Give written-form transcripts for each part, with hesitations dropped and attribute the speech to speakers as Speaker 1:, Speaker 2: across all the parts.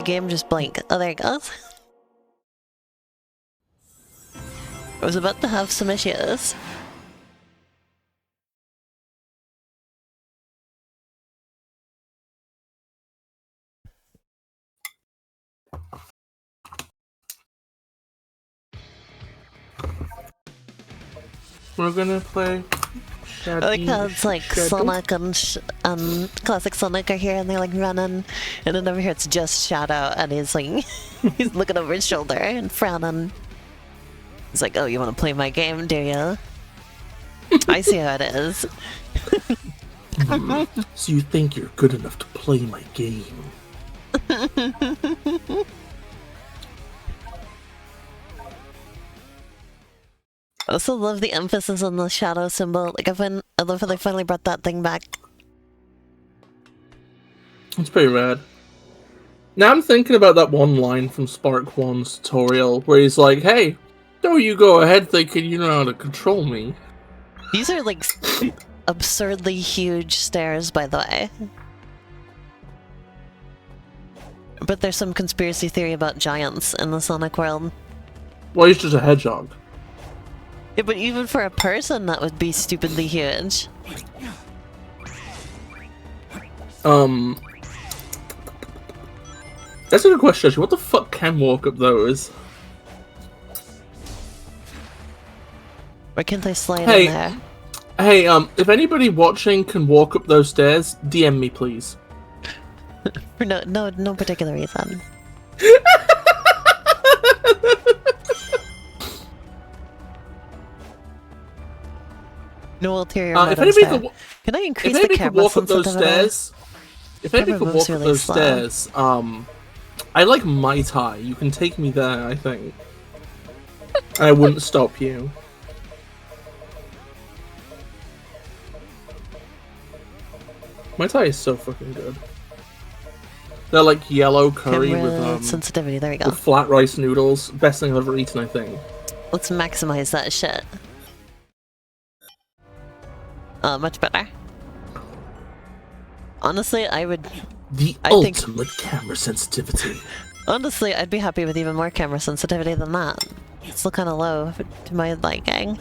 Speaker 1: Game just blank. Oh, there it goes. I was about to have some issues.
Speaker 2: We're gonna play
Speaker 1: I like how it's like Sonic and Classic Sonic are here and they're like running, and then over here it's just Shadow and he's like he's looking over his shoulder and frowning. He's like, "Oh, you want to play my game, do you?" I see how it is.
Speaker 2: So you think you're good enough to play my game?
Speaker 1: I also love the emphasis on the shadow symbol. Like, I love how they finally brought that thing back.
Speaker 2: It's pretty rad. Now I'm thinking about that one line from Spark 1's tutorial where he's like, "Hey, don't you go ahead thinking you know how to control me."
Speaker 1: These are like absurdly huge stairs, by the way. But there's some conspiracy theory about giants in the Sonic world.
Speaker 2: Well, he's just a hedgehog.
Speaker 1: Yeah, but even for a person, that would be stupidly huge.
Speaker 2: That's a good question, actually. What the fuck can walk up those?
Speaker 1: Why can't I slide in there?
Speaker 2: Hey, if anybody watching can walk up those stairs, DM me, please.
Speaker 1: For no particular reason. No ulterior motives there. Can I increase the camera sensitivity?
Speaker 2: If anybody could walk up those stairs, I like Mai Tai. You can take me there, I think. I wouldn't stop you. Mai Tai is so fucking good. They're like yellow curry with
Speaker 1: sensitivity. There we go.
Speaker 2: With flat rice noodles. Best thing I've ever eaten, I think.
Speaker 1: Let's maximize that shit. Much better. Honestly, I would...
Speaker 2: The ultimate camera sensitivity.
Speaker 1: Honestly, I'd be happy with even more camera sensitivity than that. It's still kind of low to my liking.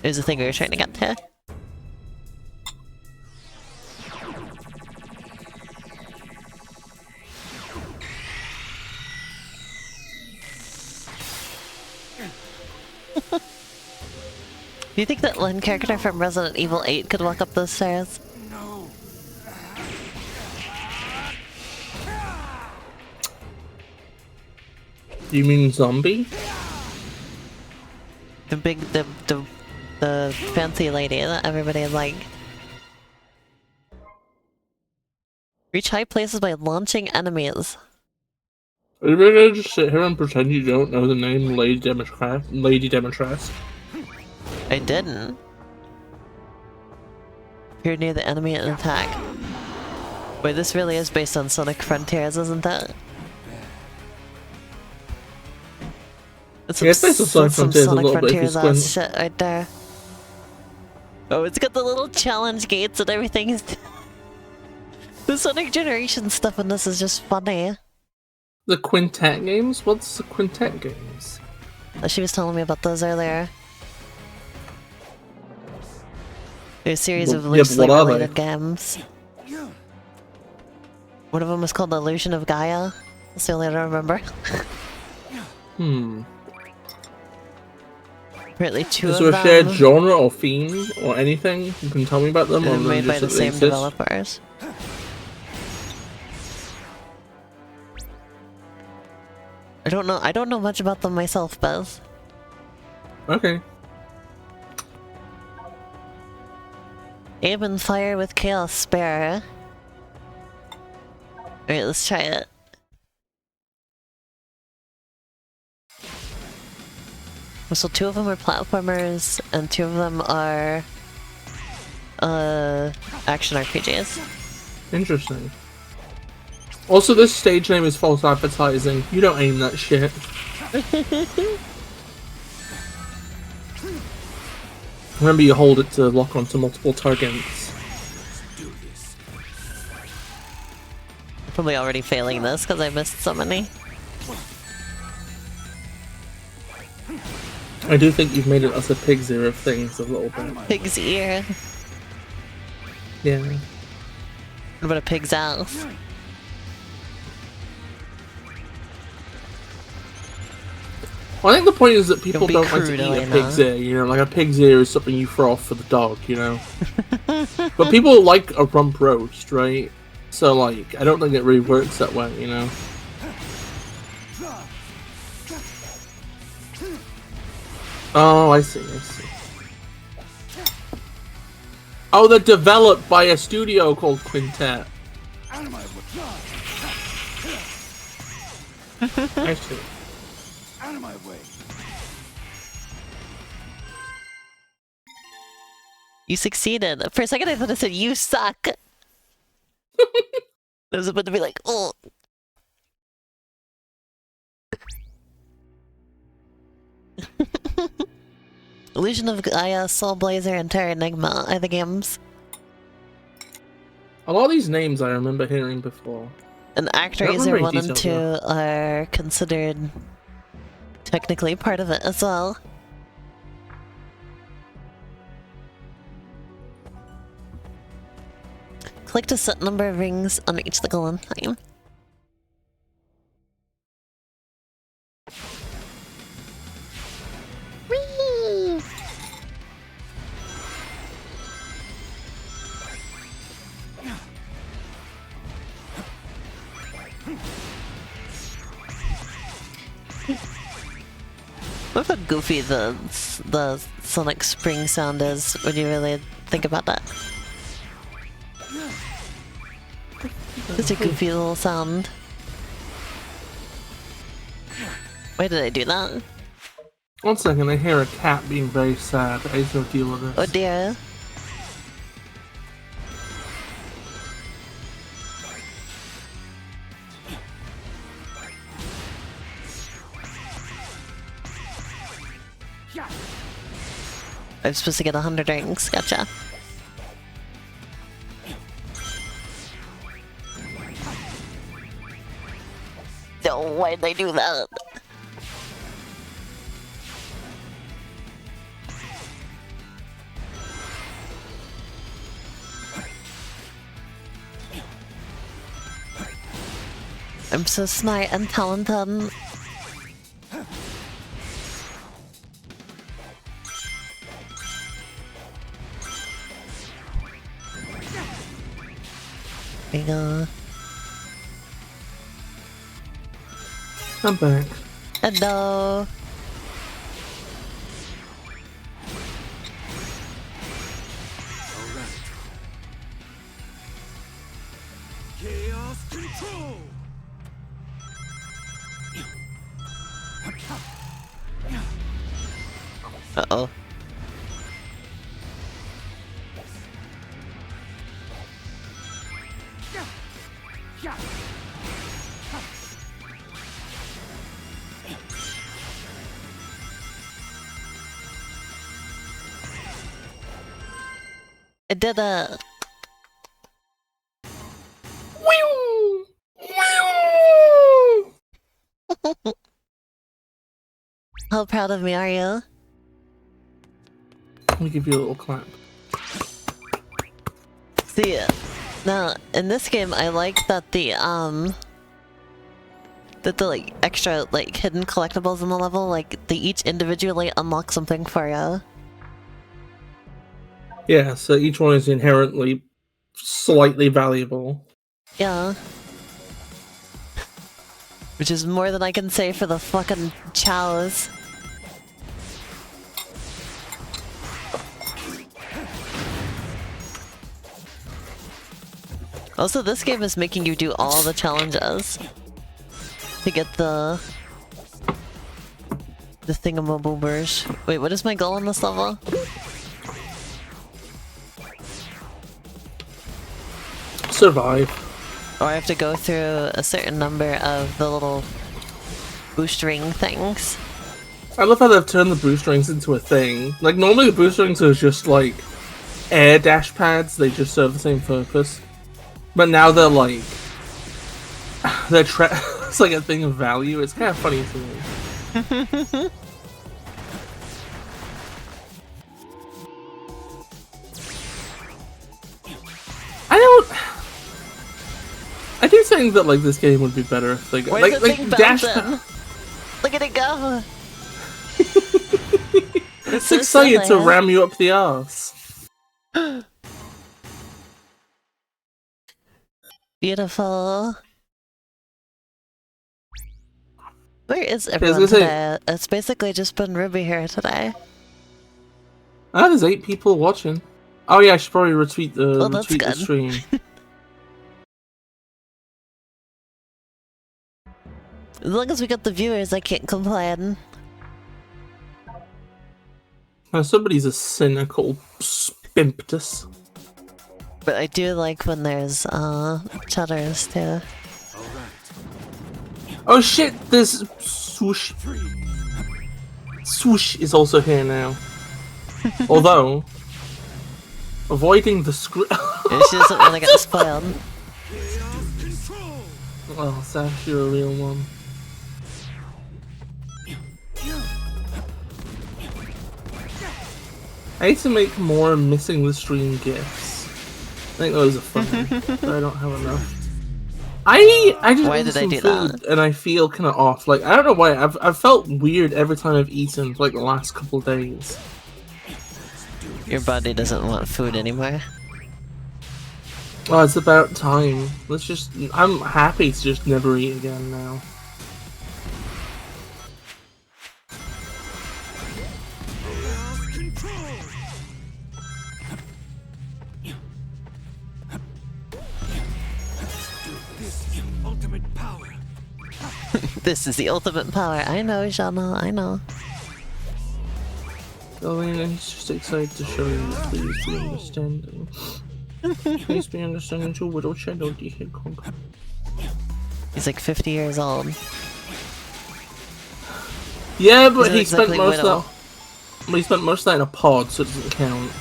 Speaker 1: There's the thing we were trying to get to. Do you think that one character from Resident Evil 8 could walk up those stairs?
Speaker 3: No.
Speaker 2: You mean zombie?
Speaker 1: The fancy lady that everybody like. Reach high places by launching enemies.
Speaker 2: Are you really gonna just sit here and pretend you don't know the name Lady Demetress?
Speaker 1: I didn't. Appear near the enemy and attack. Wait, this really is based on Sonic Frontiers, isn't it? It's
Speaker 2: based on Sonic Frontiers a little bit if you squint.
Speaker 1: Shit right there. Oh, it's got the little challenge gates and everything. The Sonic Generation stuff in this is just funny.
Speaker 2: The Quintet games? What's the Quintet games?
Speaker 1: She was telling me about those earlier. They're a series of loosely related games. One of them was called Illusion of Gaia. That's the only one I remember. Apparently two of them.
Speaker 2: Is there a shared genre or theme or anything? You can tell me about them?
Speaker 1: They're made by the same developers. I don't know much about them myself, Buzz.
Speaker 2: Okay.
Speaker 1: Aim and fire with Chaos Spare. Alright, let's try it. So 2 of them are platformers, and 2 of them are action RPGs.
Speaker 2: Interesting. Also, this stage name is false advertising. You don't aim that shit. Remember, you hold it to lock onto multiple targets.
Speaker 1: Probably already failing this because I missed so many.
Speaker 2: I do think you've made it as a pig's ear of things a little bit.
Speaker 1: Pig's ear.
Speaker 2: Yeah.
Speaker 1: What about a pig's ass?
Speaker 2: Well, I think the point is that people don't like to
Speaker 1: crude,
Speaker 2: eat a pig's ear, you know, like a pig's ear is something you throw off for the dog, you know? But people like a rump roast, right? So, like, I don't think it really works that way, you know? Oh, I see. Oh, they're developed by a studio called Quintet. I see.
Speaker 3: Out of my way.
Speaker 1: You succeeded. For a second I thought it said, you suck. I was about to be like, oh. Illusion of Gaia, Soul Blazer, and Terra Enigma are the games.
Speaker 2: A lot of these names I remember hearing before.
Speaker 1: And
Speaker 2: I don't
Speaker 1: ActRaiser
Speaker 2: remember
Speaker 1: 1
Speaker 2: any
Speaker 1: and 2
Speaker 2: details,
Speaker 1: are considered technically part of it as well. Collect a set number of rings on each the golden time. Whee! What how goofy the Sonic Spring sound is when you really think about that. It's a goofy little sound. Why did I do that?
Speaker 2: 1 second, I hear a cat being very sad. I just don't deal with it.
Speaker 1: Oh dear. I'm supposed to get 100 rings. Gotcha. No, why did I do that? I'm so smart and talented. There you go.
Speaker 2: I'm back.
Speaker 1: Hello.
Speaker 3: Chaos control.
Speaker 1: Uh-oh. I did it. How proud of me are you?
Speaker 2: Let me give you a little clap.
Speaker 1: See, now in this game, I like that the like extra like hidden collectibles in the level, like they each individually unlock something for you.
Speaker 2: Yeah, so each one is inherently slightly valuable.
Speaker 1: Yeah. Which is more than I can say for the fucking chows. Also, this game is making you do all the challenges to get the thingamaboobers. Wait, what is my goal on this level?
Speaker 2: Survive.
Speaker 1: Or I have to go through a certain number of the little boost ring things.
Speaker 2: I love how they've turned the boost rings into a thing. Like, normally the boost rings are just, like, air dash pads. They just serve the same purpose. But now they're, like... it's like a thing of value. It's kind of funny to me. I do think that, like, this game would be better if they got...
Speaker 1: Where's the
Speaker 2: like
Speaker 1: thing
Speaker 2: dash
Speaker 1: bouncing? Look at it go!
Speaker 2: It's excited to ram you up the arse.
Speaker 1: Beautiful. Where is everyone today? It's basically just been Ruby here today.
Speaker 2: Ah, there's 8 people watching. Oh yeah, I should probably retweet the stream.
Speaker 1: As long as we got the viewers, I can't complain.
Speaker 2: Now somebody's a cynical spimptus.
Speaker 1: But I do like when there's chatters too.
Speaker 2: Oh shit, there's Swoosh. Swoosh is also here now. Although, avoiding the screen.
Speaker 1: She doesn't want to get spoiled.
Speaker 2: Well, it's actually a real one. I need to make more missing the stream gifs. I think those are funny, but I don't have enough. I just
Speaker 1: why
Speaker 2: ate
Speaker 1: did
Speaker 2: some
Speaker 1: I do
Speaker 2: food
Speaker 1: that?
Speaker 2: And I feel kind of off. Like, I don't know why. I've felt weird every time I've eaten for like the last couple of days.
Speaker 1: Your body doesn't want food anymore.
Speaker 2: Oh, it's about time. Let's just... I'm happy to just never eat again now.
Speaker 1: This is the ultimate power. I know, Shana, I know.
Speaker 2: Elena, he's just excited to show you. Please be understanding. Please be understanding to Widow Shadow the Hedgehog.
Speaker 1: He's like 50 years old.
Speaker 2: Yeah, but he
Speaker 1: exactly
Speaker 2: spent most of that. But he spent most of that in a pod, so it doesn't count.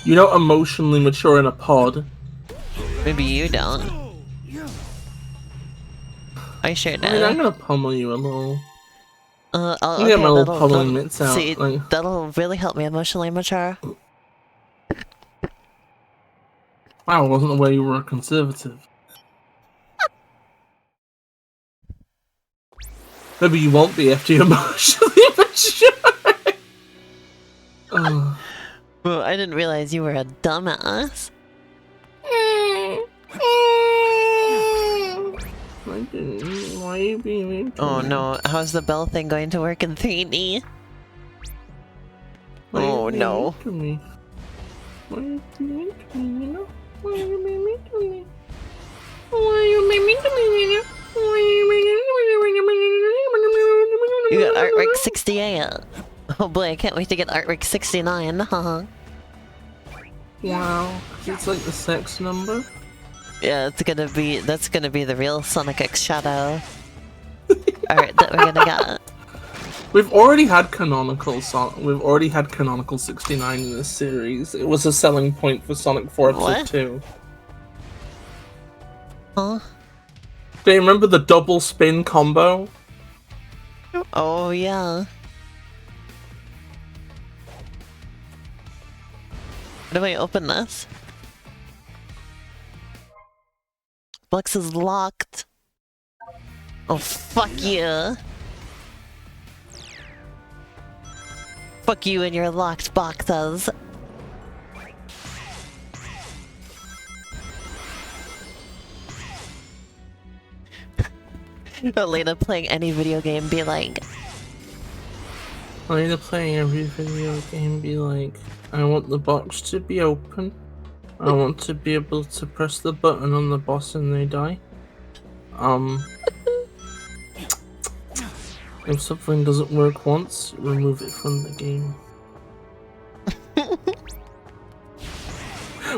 Speaker 2: You don't emotionally mature in a pod.
Speaker 1: Maybe you don't. I sure do.
Speaker 2: I mean, I'm gonna pummel you a little.
Speaker 1: I'll
Speaker 2: get my little pummeling mitts out.
Speaker 1: See,
Speaker 2: like...
Speaker 1: that'll really help me emotionally mature.
Speaker 2: Wow, I wasn't aware you were a conservative. Maybe you won't be after you're emotionally mature.
Speaker 1: Well, I didn't realize you were a dumbass.
Speaker 2: Why are you being mean to
Speaker 1: Oh
Speaker 2: me?
Speaker 1: no, how's the bell thing going to work in 3D? Oh no.
Speaker 2: Why are you being mean to me, you know? Why are you being mean to me? Why are you being mean to me, you know? Why are you being mean to me?
Speaker 1: You got artwork 68. Oh boy, I can't wait to get artwork 69. Haha.
Speaker 2: Wow, it's like the sex number.
Speaker 1: Yeah, that's gonna be the real Sonic X Shadow art that we're gonna get.
Speaker 2: We've already had canonical 69 in this series. It was a selling point for Sonic 4 Episode 2.
Speaker 1: Huh?
Speaker 2: Do you remember the double spin combo?
Speaker 1: Oh yeah. How do I open this? Box is locked. Oh, fuck you. Fuck you and your locked boxes. Elena playing any video game be like...
Speaker 2: Elena playing every video game be like, I want the box to be open. I want to be able to press the button on the boss and they die. If something doesn't work once, remove it from the game.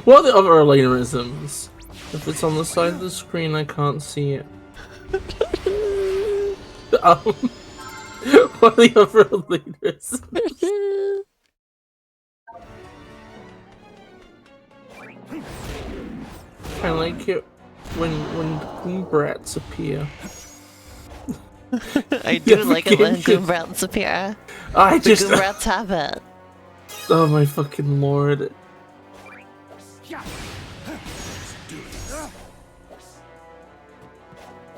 Speaker 2: What are the other Elenaisms? If it's on the side of the screen, I can't see it. one of the other leaders. I like it when Goombrats appear.
Speaker 1: I do like it when Goombrats appear.
Speaker 2: I
Speaker 1: The
Speaker 2: just
Speaker 1: Goombrats have it.
Speaker 2: oh my fucking lord.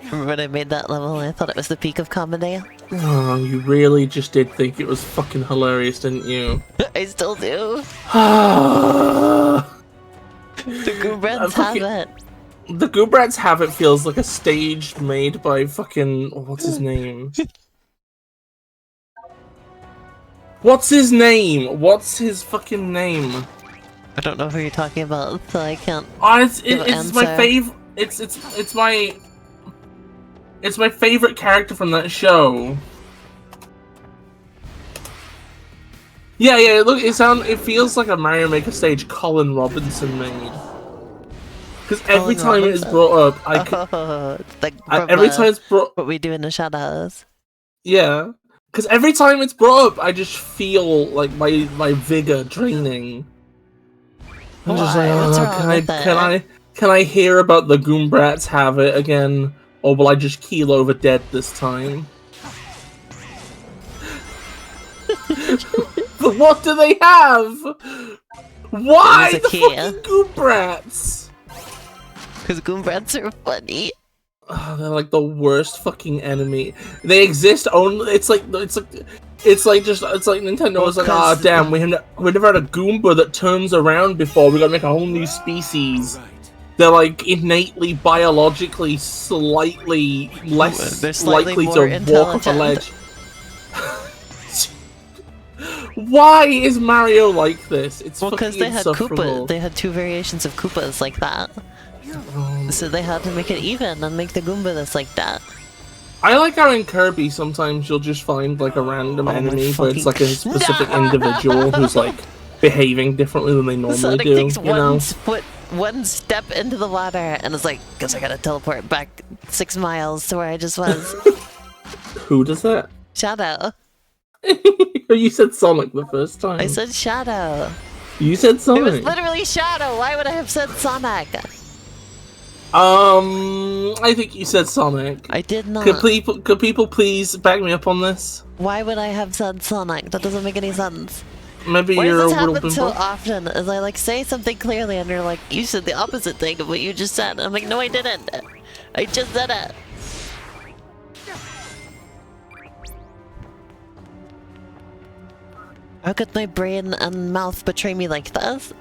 Speaker 1: Remember when I made that level and I thought it was the peak of comedy?
Speaker 2: Oh, you really just did think it was fucking hilarious, didn't you?
Speaker 1: I still do.
Speaker 2: The
Speaker 1: The Goombrats have it.
Speaker 2: Goombrats Have It feels like a stage made by fucking what's his name? What's his name? What's his fucking name?
Speaker 1: I don't know who you're talking about, so I can't.
Speaker 2: Oh, it's my
Speaker 1: answer.
Speaker 2: favorite. It's my favorite character from that show. Yeah. Look, it feels like a Mario Maker stage Colin Robinson made. Because every time it is brought up, every time it's brought.
Speaker 1: What we do in the shadows.
Speaker 2: Yeah, because every time it's brought up, I just feel like my vigor draining. I'm just like,
Speaker 1: What's
Speaker 2: oh,
Speaker 1: wrong with
Speaker 2: can I hear about the Goombrats Have It again, or will I just keel over dead this time? But what do they have? Why
Speaker 1: There's a
Speaker 2: the
Speaker 1: key.
Speaker 2: fucking Goombrats?
Speaker 1: Because Goombrats are funny.
Speaker 2: Oh, they're like the worst fucking enemy. They exist only. It's like Nintendo was like, ah, damn, we never had a Goomba that turns around before. We gotta make a whole new species. They're like innately, biologically, slightly less
Speaker 1: They're slightly
Speaker 2: likely
Speaker 1: more
Speaker 2: to walk off a
Speaker 1: intelligent.
Speaker 2: ledge. Why is Mario like this? It's
Speaker 1: Well, because
Speaker 2: fucking
Speaker 1: they had
Speaker 2: insufferable.
Speaker 1: Koopa. They had two variations of Koopas like that. So they had to make it even and make the Goomba that's like that.
Speaker 2: I like how in Kirby sometimes you'll just find like a random enemy, but it's like a specific individual who's like behaving differently than they normally
Speaker 1: Sonic
Speaker 2: do.
Speaker 1: takes
Speaker 2: You know?
Speaker 1: one step into the water and is like, guess I gotta teleport back 6 miles to where I just was.
Speaker 2: Who does that?
Speaker 1: Shadow.
Speaker 2: You said Sonic the first time.
Speaker 1: I said Shadow.
Speaker 2: You said
Speaker 1: It
Speaker 2: Sonic.
Speaker 1: was literally Shadow. Why would I have said Sonic?
Speaker 2: I think you said Sonic.
Speaker 1: I did not.
Speaker 2: Could people please back me up on this?
Speaker 1: Why would I have said Sonic? That doesn't make any sense.
Speaker 2: Maybe
Speaker 1: Why
Speaker 2: you're
Speaker 1: does
Speaker 2: a
Speaker 1: this
Speaker 2: little
Speaker 1: happen
Speaker 2: bit.
Speaker 1: so often? As I like say something clearly and you're like, you said the opposite thing of what you just said. I'm like, no, I didn't. I just said it. How could my brain and mouth betray me like this?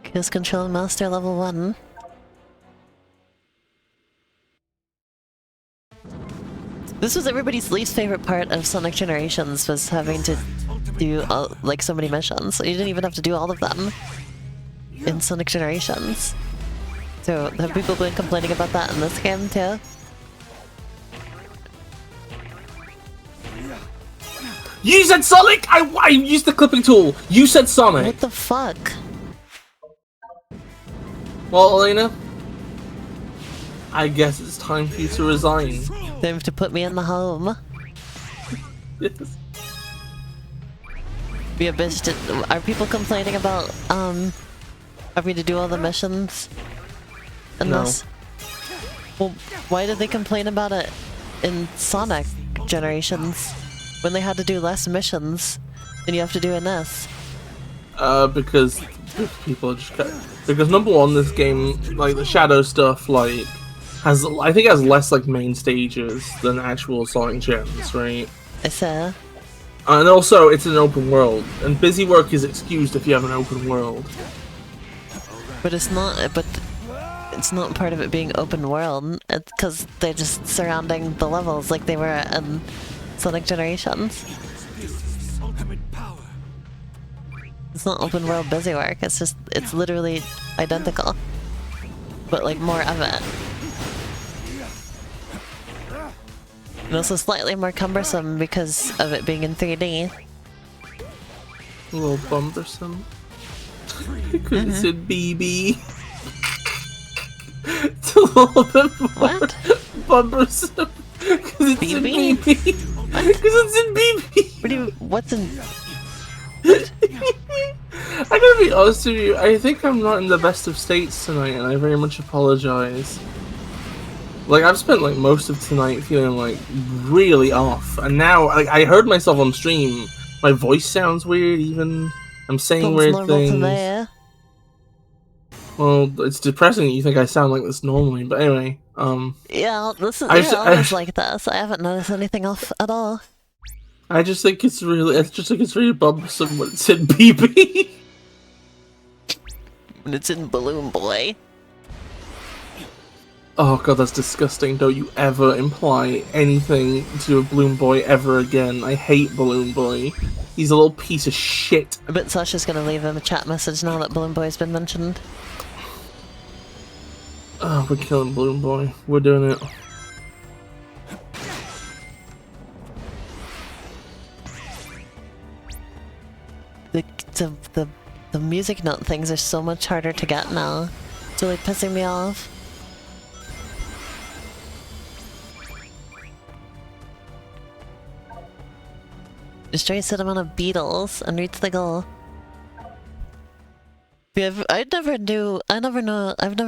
Speaker 1: Chaos Control Master level 1. This was everybody's least favorite part of Sonic Generations, was having to do like so many missions. You didn't even have to do all of them in Sonic Generations. So have people been complaining about that in this game too?
Speaker 2: You said Sonic! I used the clipping tool! You said Sonic!
Speaker 1: What the fuck?
Speaker 2: Well, Elena, I guess it's time for you to resign.
Speaker 1: They have to put me in the home.
Speaker 2: Yes.
Speaker 1: Be a bitch. Are people complaining about having to do all the missions in
Speaker 2: No.
Speaker 1: this? Well, why did they complain about it in Sonic Generations when they had to do less missions than you have to do in this?
Speaker 2: Because people just because number one, this game, like the shadow stuff, like I think has less like main stages than actual Sonic Gens, right?
Speaker 1: I say.
Speaker 2: And also, it's an open world, and busy work is excused if you have an open world.
Speaker 1: But it's not. But it's not part of it being open world. It's because they're just surrounding the levels like they were in Sonic Generations.
Speaker 3: Ultimate power.
Speaker 1: It's not open world busy work. It's literally identical, but like more of it. And also slightly more cumbersome because of it being in 3D.
Speaker 2: A little bumbersome. Because it said BB. It's a little bit more
Speaker 1: What?
Speaker 2: cumbersome. Because it's in
Speaker 1: BB?
Speaker 2: BB. Because it's in BB.
Speaker 1: What do you? What's in?
Speaker 2: I gotta be honest with you, I think I'm not in the best of states tonight, and I very much apologize. Like, I've spent like most of tonight feeling like really off, and now like I heard myself on stream. My voice sounds weird, even. I'm saying
Speaker 1: Sounds
Speaker 2: weird
Speaker 1: normal
Speaker 2: things.
Speaker 1: to me.
Speaker 2: Well, it's depressing that you think I sound like this normally, but anyway,
Speaker 1: Yeah, this is.
Speaker 2: I
Speaker 1: Yeah,
Speaker 2: just-
Speaker 1: I was like this. I haven't noticed anything off at all.
Speaker 2: I just think it's really bothersome when it's in BB.
Speaker 1: When it's in Balloon Boy.
Speaker 2: Oh god, that's disgusting. Don't you ever imply anything to a Balloon Boy ever again. I hate Balloon Boy. He's a little piece of shit.
Speaker 1: I bet Sasha's gonna leave him a chat message now that Balloon Boy's been mentioned.
Speaker 2: Oh, we're killing Balloon Boy. We're doing it.
Speaker 1: The music note things are so much harder to get now. It's really pissing me off. Destroy a set amount of beetles and reach the goal. I've never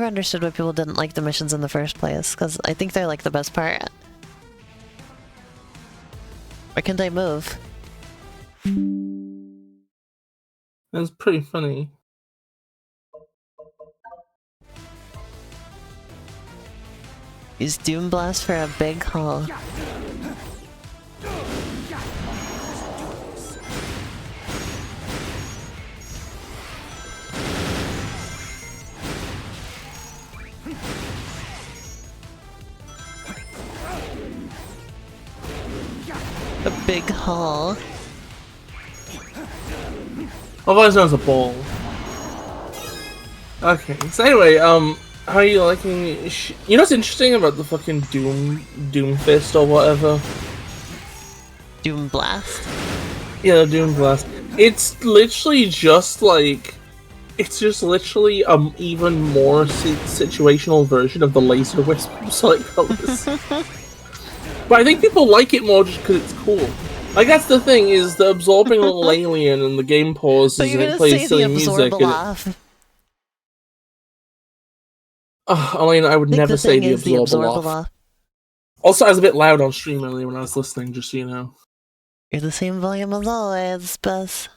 Speaker 1: understood why people didn't like the missions in the first place, because I think they're like the best part. Why can't I move?
Speaker 2: That's pretty funny.
Speaker 1: Use Doom Blast for a big haul. A big haul.
Speaker 2: Otherwise known as a ball. Okay, so anyway, how are you liking... You know what's interesting about the fucking Doom Fist or whatever?
Speaker 1: Doom Blast?
Speaker 2: Yeah, the Doom Blast. It's literally just like... It's just literally even more situational version of the Laser Wisp from Sonic Colors. But I think people like it more just because it's cool. Like, that's the thing, is the absorbing little alien and the game pauses and it plays silly music. Oh, Elena, I would never say the Absorbaloff. Also, I was a bit loud on stream earlier when I was listening, just so you know.
Speaker 1: You're the same volume as always, Bess.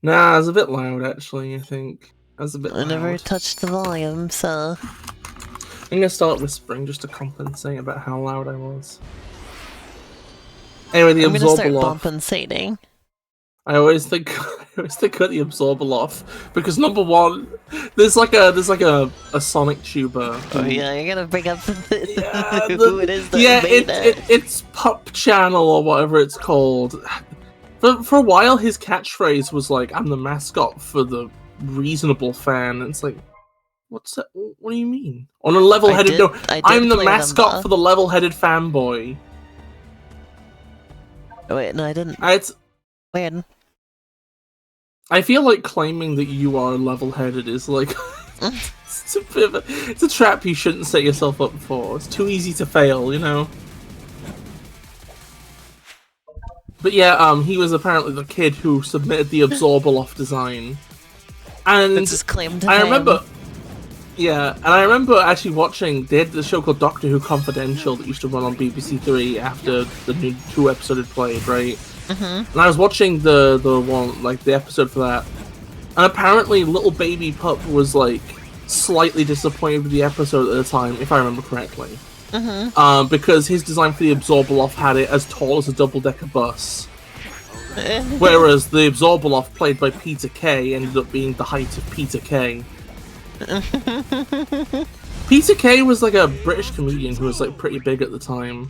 Speaker 2: Nah, I was a bit loud, actually, I think. I was a bit loud.
Speaker 1: I never touched the volume, so...
Speaker 2: I'm gonna start whispering just to compensate about how loud I was. Anyway, the
Speaker 1: I'm gonna start
Speaker 2: Absorbaloff.
Speaker 1: compensating.
Speaker 2: I always think of the Absorbaloff because number one, there's like a Sonic tuber.
Speaker 1: Oh yeah, you're gonna bring up
Speaker 2: Yeah,
Speaker 1: who it is that made it.
Speaker 2: It's Pup Channel or whatever it's called. For a while, his catchphrase was like, "I'm the mascot for the reasonable fan." And it's like, what's that? What do you mean? On a level-headed note, I'm the mascot for the level-headed fanboy.
Speaker 1: Oh, wait, no, I didn't.
Speaker 2: It's
Speaker 1: Weird.
Speaker 2: I feel like claiming that you are level-headed is like it's a trap you shouldn't set yourself up for. It's too easy to fail, you know. But yeah, he was apparently the kid who submitted the Absorbaloff design, and
Speaker 1: That's his claim to
Speaker 2: I
Speaker 1: fame.
Speaker 2: remember. Yeah, and I remember actually watching. They had the show called Doctor Who Confidential that used to run on BBC Three after the new 2 episode had played, right?
Speaker 1: Mm-hmm.
Speaker 2: And I was watching the one, like the episode for that, and apparently little baby Pup was like slightly disappointed with the episode at the time, if I remember correctly.
Speaker 1: Mm-hmm.
Speaker 2: Because his design for the Absorbaloff had it as tall as a double-decker bus, whereas the Absorbaloff played by Peter Kay ended up being the height of Peter Kay. Peter Kay was like a British comedian who was like pretty big at the time,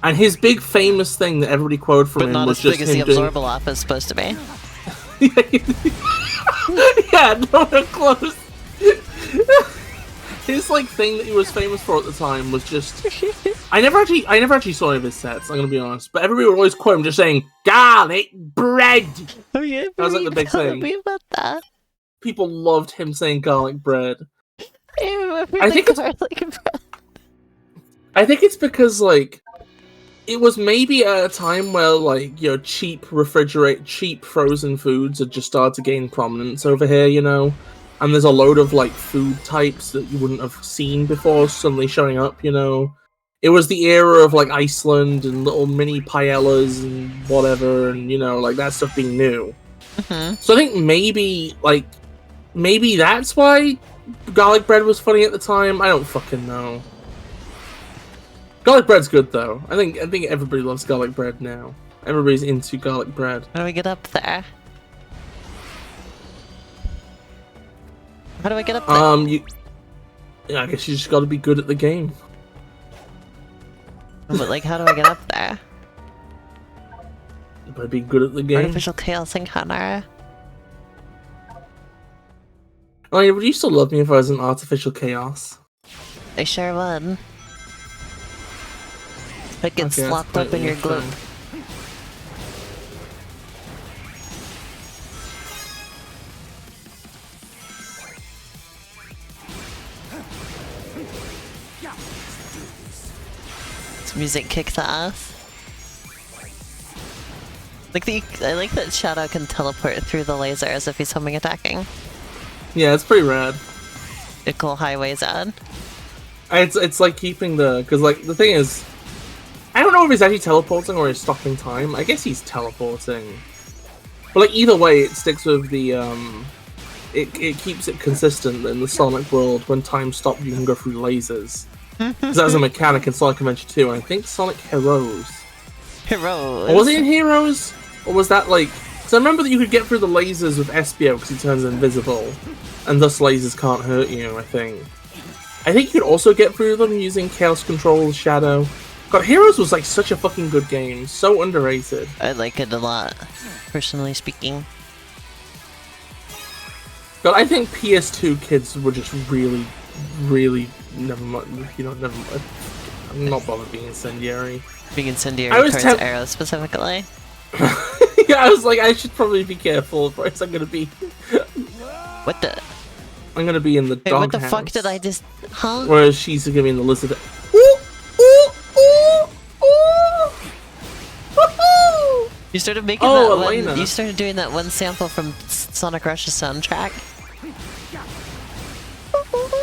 Speaker 2: and his big famous thing that everybody quoted from him was just him doing...
Speaker 1: But not as big as the Absorbaloff is supposed to be.
Speaker 2: Yeah, nowhere close. His like thing that he was famous for at the time was just... I never actually saw any of his sets, I'm gonna be honest, but everybody would always quote him just saying garlic bread.
Speaker 1: Oh yeah,
Speaker 2: that was like the big thing.
Speaker 1: Me about that.
Speaker 2: People loved him saying garlic bread.
Speaker 1: I remember
Speaker 2: I think it's...
Speaker 1: garlic bread.
Speaker 2: I think it's because like it was maybe at a time where like cheap frozen foods had just started to gain prominence over here, and there's a load of like food types that you wouldn't have seen before suddenly showing up. It was the era of like Iceland and little mini paellas and whatever, and like that stuff being new. So I think maybe that's why garlic bread was funny at the time. I don't fucking know. Garlic bread's good though. I think everybody loves garlic bread now. Everybody's into garlic bread.
Speaker 1: How do we get up there? How do I get up there?
Speaker 2: I guess you just got to be good at the game.
Speaker 1: But like, how do I get up there?
Speaker 2: You better be good at the game.
Speaker 1: Artificial chaos encounter.
Speaker 2: Oh yeah, would you still love me if I was an artificial chaos?
Speaker 1: I sure would. It gets
Speaker 2: Okay,
Speaker 1: slopped up in your gloop. This music kicks ass. I like that Shadow can teleport through the laser as if he's homing attacking.
Speaker 2: Yeah, it's pretty rad.
Speaker 1: A cool highways ad.
Speaker 2: It's like keeping because like the thing is, I don't know if he's actually teleporting or he's stopping time. I guess he's teleporting. But like either way, it sticks with the it keeps it consistent in the Sonic world. When time stops, you can go through lasers. Because that's a mechanic in Sonic Adventure 2, and I think Sonic Heroes.
Speaker 1: Heroes.
Speaker 2: Or was it in Heroes? Or was that like? So I remember that you could get through the lasers with Espio because he turns invisible, and thus lasers can't hurt you. I think you could also get through them using Chaos Control Shadow. God, Heroes was like such a fucking good game, so underrated.
Speaker 1: I like it a lot, personally speaking.
Speaker 2: God, I think PS2 kids were just really, really never mind. Never mind. I'm not bothered being incendiary.
Speaker 1: Being incendiary towards Arrow specifically.
Speaker 2: Yeah, I was like, I should probably be careful, otherwise I'm gonna be.
Speaker 1: What the?
Speaker 2: I'm gonna be in the doghouse.
Speaker 1: What the fuck did I just? Huh?
Speaker 2: Whereas she's gonna be in the lizard.
Speaker 1: You started making that one. You started doing that one sample from Sonic Rush's soundtrack.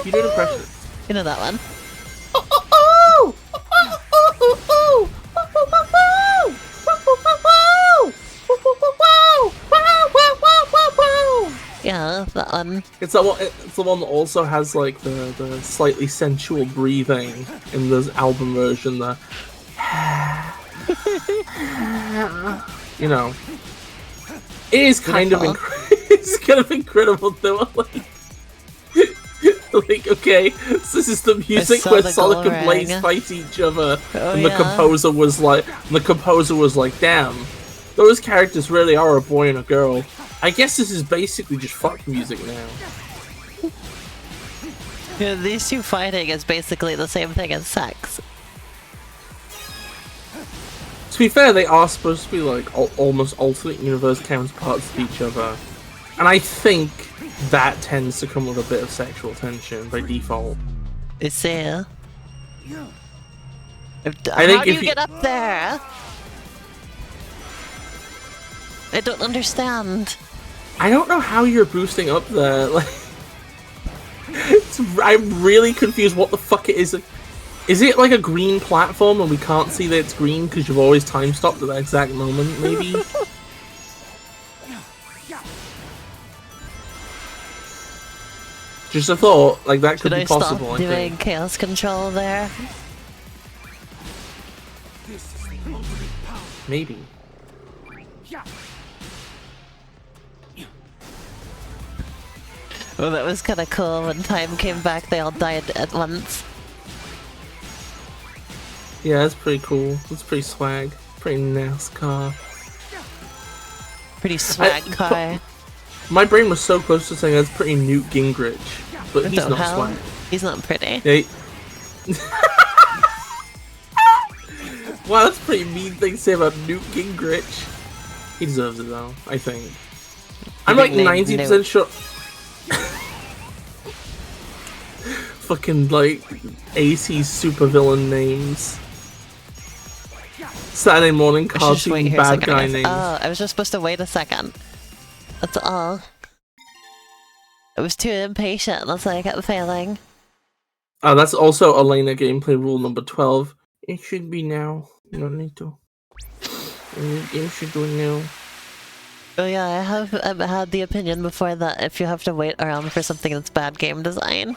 Speaker 2: You did impression.
Speaker 1: You know that one. Yeah, that one.
Speaker 2: It's the one that also has like the slightly sensual breathing in the album version. It is kind of it's kind of incredible though. Like, okay, so this is the music where Sonic and Blaze fight each other, and the composer was like, damn, those characters really are a boy and a girl. I guess this is basically just fuck music now.
Speaker 1: Yeah, these two fighting is basically the same thing as sex.
Speaker 2: To be fair, they are supposed to be like almost alternate universe counterparts of each other, and I think that tends to come with a bit of sexual tension by default.
Speaker 1: Is there?
Speaker 2: How
Speaker 1: do you get up there? I don't understand.
Speaker 2: I don't know how you're boosting up there. Like, I'm really confused. What the fuck it is? Is it like a green platform and we can't see that it's green because you've always time stopped at that exact moment? Maybe. Just a thought, like that could be possible.
Speaker 1: Should I stop doing chaos control there?
Speaker 2: Maybe.
Speaker 1: Well, that was kind of cool. When time came back, they all died at once.
Speaker 2: Yeah, that's pretty cool. That's pretty swag. Pretty NASCAR.
Speaker 1: Pretty swag car.
Speaker 2: My brain was so close to saying that's pretty Newt Gingrich, but he's not swag.
Speaker 1: He's not pretty.
Speaker 2: Yeah, wow, that's a pretty mean thing to say about Newt Gingrich. He deserves it though, I think. I'm like 90% sure. fucking like 80s supervillain names. Saturday morning
Speaker 1: I should just wait
Speaker 2: cartoon
Speaker 1: here a
Speaker 2: bad
Speaker 1: second,
Speaker 2: guy
Speaker 1: guys.
Speaker 2: names.
Speaker 1: Oh, I was just supposed to wait a second. That's all. I was too impatient, that's why I kept failing.
Speaker 2: That's also Elena gameplay rule number 12. It should be now. You don't need to. You should do it now.
Speaker 1: Oh yeah, I have had the opinion before that if you have to wait around for something that's bad game design.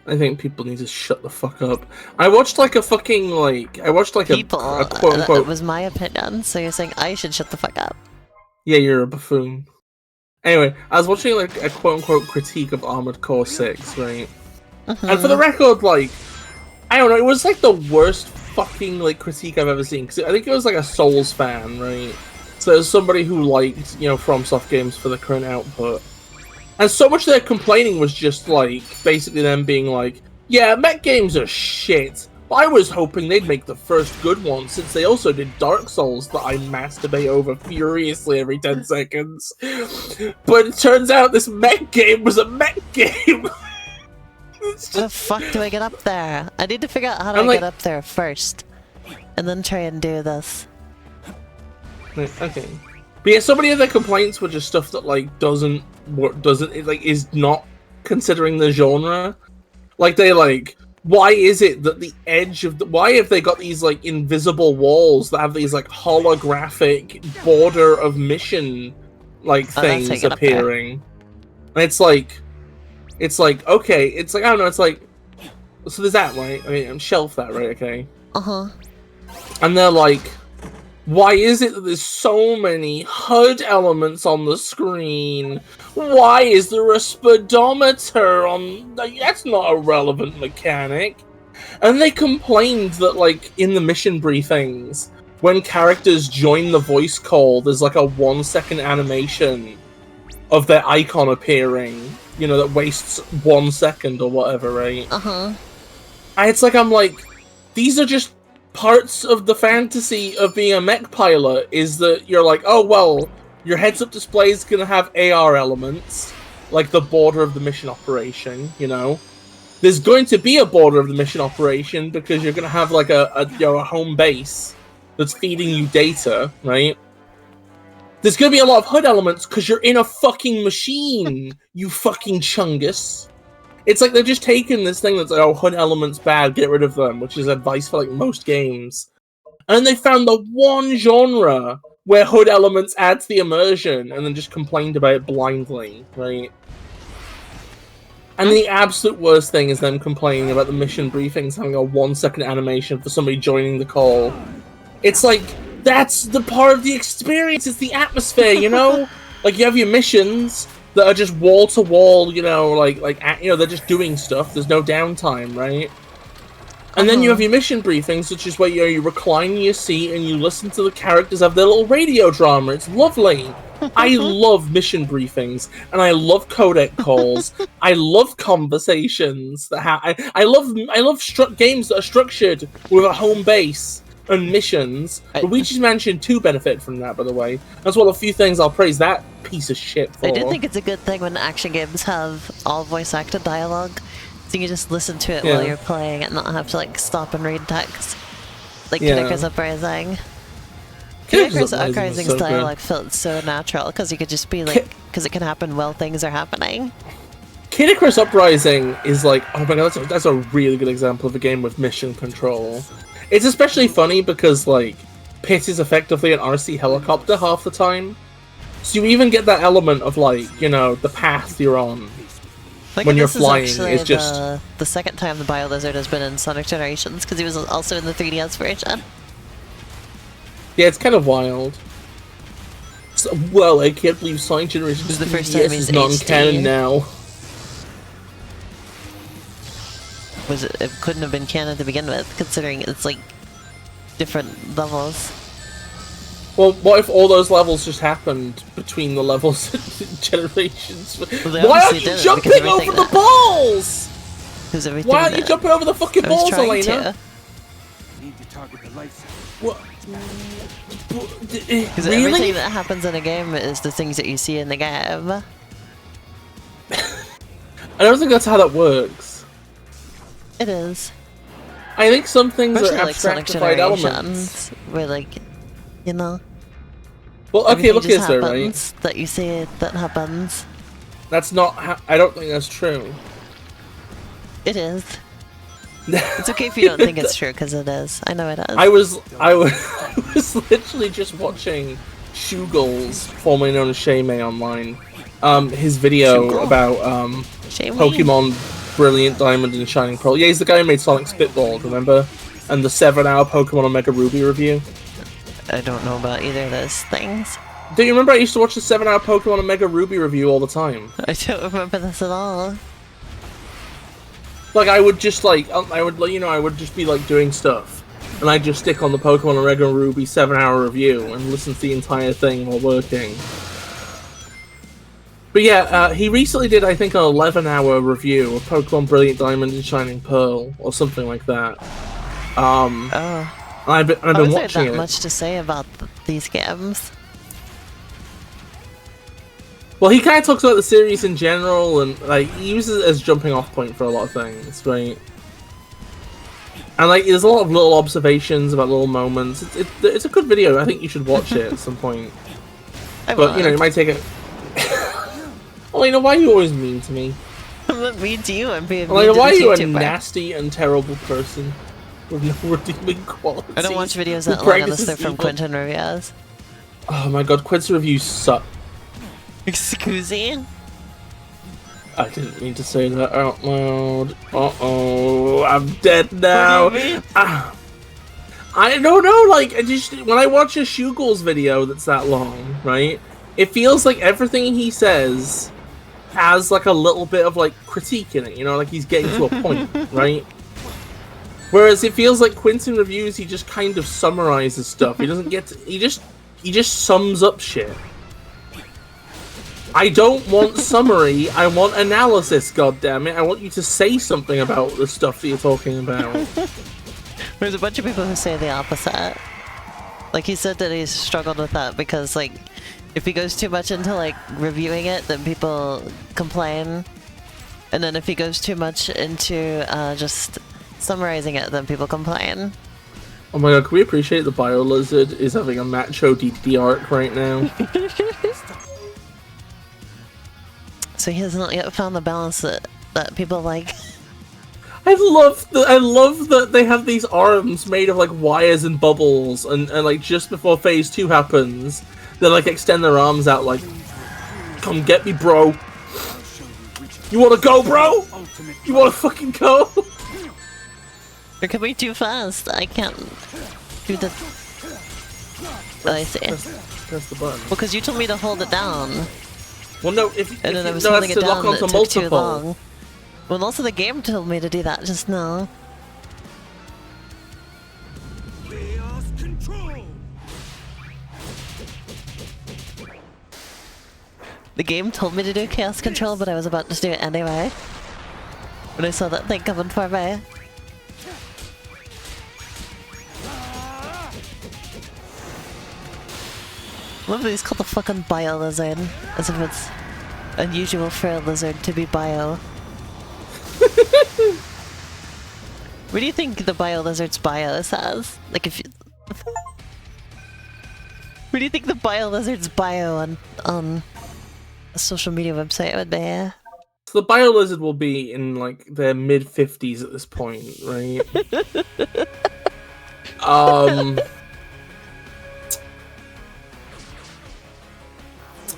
Speaker 2: I think people need to shut the fuck up. I watched like a fucking like a quote
Speaker 1: That
Speaker 2: unquote.
Speaker 1: was my opinion, so you're saying I should shut the fuck up.
Speaker 2: Yeah, you're a buffoon. Anyway, I was watching like a quote unquote critique of Armored Core 6, right? And for the record, like, I don't know, it was like the worst fucking like critique I've ever seen. Because I think it was like a Souls fan, right? So it was somebody who liked, you know, FromSoft games for the current output. And so much of their complaining was just like, basically them being like, yeah, mech games are shit. But I was hoping they'd make the first good one, since they also did Dark Souls that I masturbate over furiously every 10 seconds. But it turns out this mech game was a mech game.
Speaker 1: How the fuck do I get up there? I need to figure out how to get up there first. And then try and do this.
Speaker 2: Okay. But yeah, so many of their complaints were just stuff that like doesn't is not considering the genre. Like they like, why is it that the edge of why have they got these like invisible walls that have these like holographic border of mission like things appearing? And it's like okay, it's like I don't know, it's like so there's that, right? I mean, shelf that, right? Okay. And they're like, why is it that there's so many HUD elements on the screen? Why is there a speedometer on... That's not a relevant mechanic. And they complained that, like, in the mission briefings, when characters join the voice call, there's like a 1-second animation of their icon appearing, you know, that wastes 1 second or whatever, right? And it's like, I'm like, these are just parts of the fantasy of being a mech pilot, is that you're like, oh, well, your heads-up display is going to have AR elements, like the border of the mission operation, you know? There's going to be a border of the mission operation because you're going to have, like, a home base that's feeding you data, right? There's going to be a lot of HUD elements because you're in a fucking machine, you fucking chungus. It's like they're just taking this thing that's like, oh, HUD elements bad, get rid of them, which is advice for like most games. And they found the one genre where HUD elements add to the immersion and then just complained about it blindly, right? And the absolute worst thing is them complaining about the mission briefings having a 1-second animation for somebody joining the call. It's like, that's the part of the experience, it's the atmosphere, you know? Like, you have your missions that are just wall to wall, you know, like they're just doing stuff. There's no downtime, right? And then you have your mission briefings, which is where you recline in your seat and you listen to the characters have their little radio drama. It's lovely. I love mission briefings, and I love codec calls. I love conversations that I love games that are structured with a home base and missions. Luigi's Mansion 2 benefit from that, by the way. That's one of the few things I'll praise that piece of shit for.
Speaker 1: I do think it's a good thing when action games have all voice-acted dialogue, so you can just listen to it while you're playing and not have to like stop and read text. Like Kid Icarus Uprising. Kid Icarus Uprising's dialogue felt so natural, because you could just be like, because it can happen while things are happening.
Speaker 2: Kid Icarus Uprising is like, oh my god, that's a really good example of a game with mission control. It's especially funny because, like, Pit is effectively an RC helicopter half the time. So you even get that element of, like, you know, the path you're on when you're flying is just...
Speaker 1: the second time the BioLizard has been in Sonic Generations, because he was also in the 3DS version.
Speaker 2: Yeah, it's kind of wild. So, well, I can't believe Sonic Generations
Speaker 1: is the first time he's
Speaker 2: non-canon now.
Speaker 1: It couldn't have been canon to begin with, considering it's like different levels.
Speaker 2: Well, what if all those levels just happened between the levels and Generations?
Speaker 1: Well,
Speaker 2: why aren't you jumping over the balls? Why aren't you jumping over the fucking balls, Elena?
Speaker 3: Need to target the light cell.
Speaker 2: What?
Speaker 1: Because everything that happens in a game is the things that you see in the game.
Speaker 2: I don't think that's how that works.
Speaker 1: It is.
Speaker 2: I think some things
Speaker 1: Especially
Speaker 2: are
Speaker 1: like Sonic
Speaker 2: abstractified elements.
Speaker 1: Generations, where like, you know,
Speaker 2: Well, okay,
Speaker 1: everything
Speaker 2: look at
Speaker 1: just
Speaker 2: this though, right?
Speaker 1: happens that you see that happens.
Speaker 2: That's not how, I don't think that's true.
Speaker 1: It is. It's okay if you don't think it's true, because it is. I know it is.
Speaker 2: I was I was literally just watching Shoogles, formerly known as Shaymay online. His video
Speaker 1: Shoogle?
Speaker 2: about
Speaker 1: Shame
Speaker 2: Pokemon Brilliant Diamond and Shining Pearl. Yeah, he's the guy who made Sonic Spitball, remember? And the 7-hour Pokemon Omega Ruby review.
Speaker 1: I don't know about either of those things.
Speaker 2: Do you remember I used to watch the 7-hour Pokemon Omega Ruby review all the time?
Speaker 1: I don't remember this at all.
Speaker 2: Like, I would just, like, I would just be, like, doing stuff. And I'd just stick on the Pokemon Omega Ruby 7-hour review and listen to the entire thing while working. But yeah, he recently did, I think, an 11-hour review of Pokemon Brilliant Diamond and Shining Pearl, or something like that.
Speaker 1: Oh.
Speaker 2: I've been
Speaker 1: Was there
Speaker 2: watching
Speaker 1: that
Speaker 2: it.
Speaker 1: much to say about these games?
Speaker 2: Well, he kind of talks about the series in general, and like he uses it as a jumping off point for a lot of things, right? And like, there's a lot of little observations about little moments. It's a good video. I think you should watch it at some point. But you know, it might take a. Well, you know, why are you always mean to me?
Speaker 1: I'm not mean to you. I'm being mean
Speaker 2: Like,
Speaker 1: to
Speaker 2: why are
Speaker 1: the
Speaker 2: you a
Speaker 1: YouTuber.
Speaker 2: nasty and terrible person with no redeeming qualities?
Speaker 1: I don't watch videos
Speaker 2: who
Speaker 1: that long unless
Speaker 2: practices
Speaker 1: they're from
Speaker 2: evil?
Speaker 1: Quentin reviews.
Speaker 2: Oh my god, Quincy reviews suck.
Speaker 1: Excuse me?
Speaker 2: I didn't mean to say that out loud. Uh-oh, I'm dead now.
Speaker 1: What do you mean?
Speaker 2: I don't know, like, when I watch a Shoogles video that's that long, right, it feels like everything he says has, like, a little bit of, like, critique in it, you know, like he's getting to a point, right? Whereas it feels like Quinton reviews, he just kind of summarizes stuff. He doesn't get to, he just sums up shit. I don't want summary, I want analysis, goddammit. I want you to say something about the stuff that you're talking about.
Speaker 1: There's a bunch of people who say the opposite. Like, he said that he's struggled with that because, like, if he goes too much into, like, reviewing it, then people complain. And then if he goes too much into just summarizing it, then people complain.
Speaker 2: Oh my god, can we appreciate the Biolizard is having a macho DD arc right now?
Speaker 1: So he has not yet found the balance that people like.
Speaker 2: I love that they have these arms made of like wires and bubbles, and like just before phase 2 happens, they like extend their arms out like, come get me, bro. You wanna go, bro? You wanna fucking go?
Speaker 1: It could be too fast. I can't do the. I see.
Speaker 2: Press the button.
Speaker 1: Well, because you told me to hold it down,
Speaker 2: Well, no, if
Speaker 1: and then I
Speaker 2: you
Speaker 1: was
Speaker 2: know
Speaker 1: holding
Speaker 2: that's
Speaker 1: it
Speaker 2: to lock
Speaker 1: down, and
Speaker 2: onto
Speaker 1: it took too
Speaker 2: multiple.
Speaker 1: long. Well, also the game told me to do that just now.
Speaker 3: Chaos control.
Speaker 1: The game told me to do chaos control, but I was about to do it anyway. When I saw that thing coming for me. I love that he's called the fucking bio lizard, as if it's unusual for a lizard to be bio. What do you think the bio lizard's bio says? Like, if you... What do you think the bio lizard's bio on a social media website would be?
Speaker 2: So the Biolizard will be in like their mid-50s at this point, right?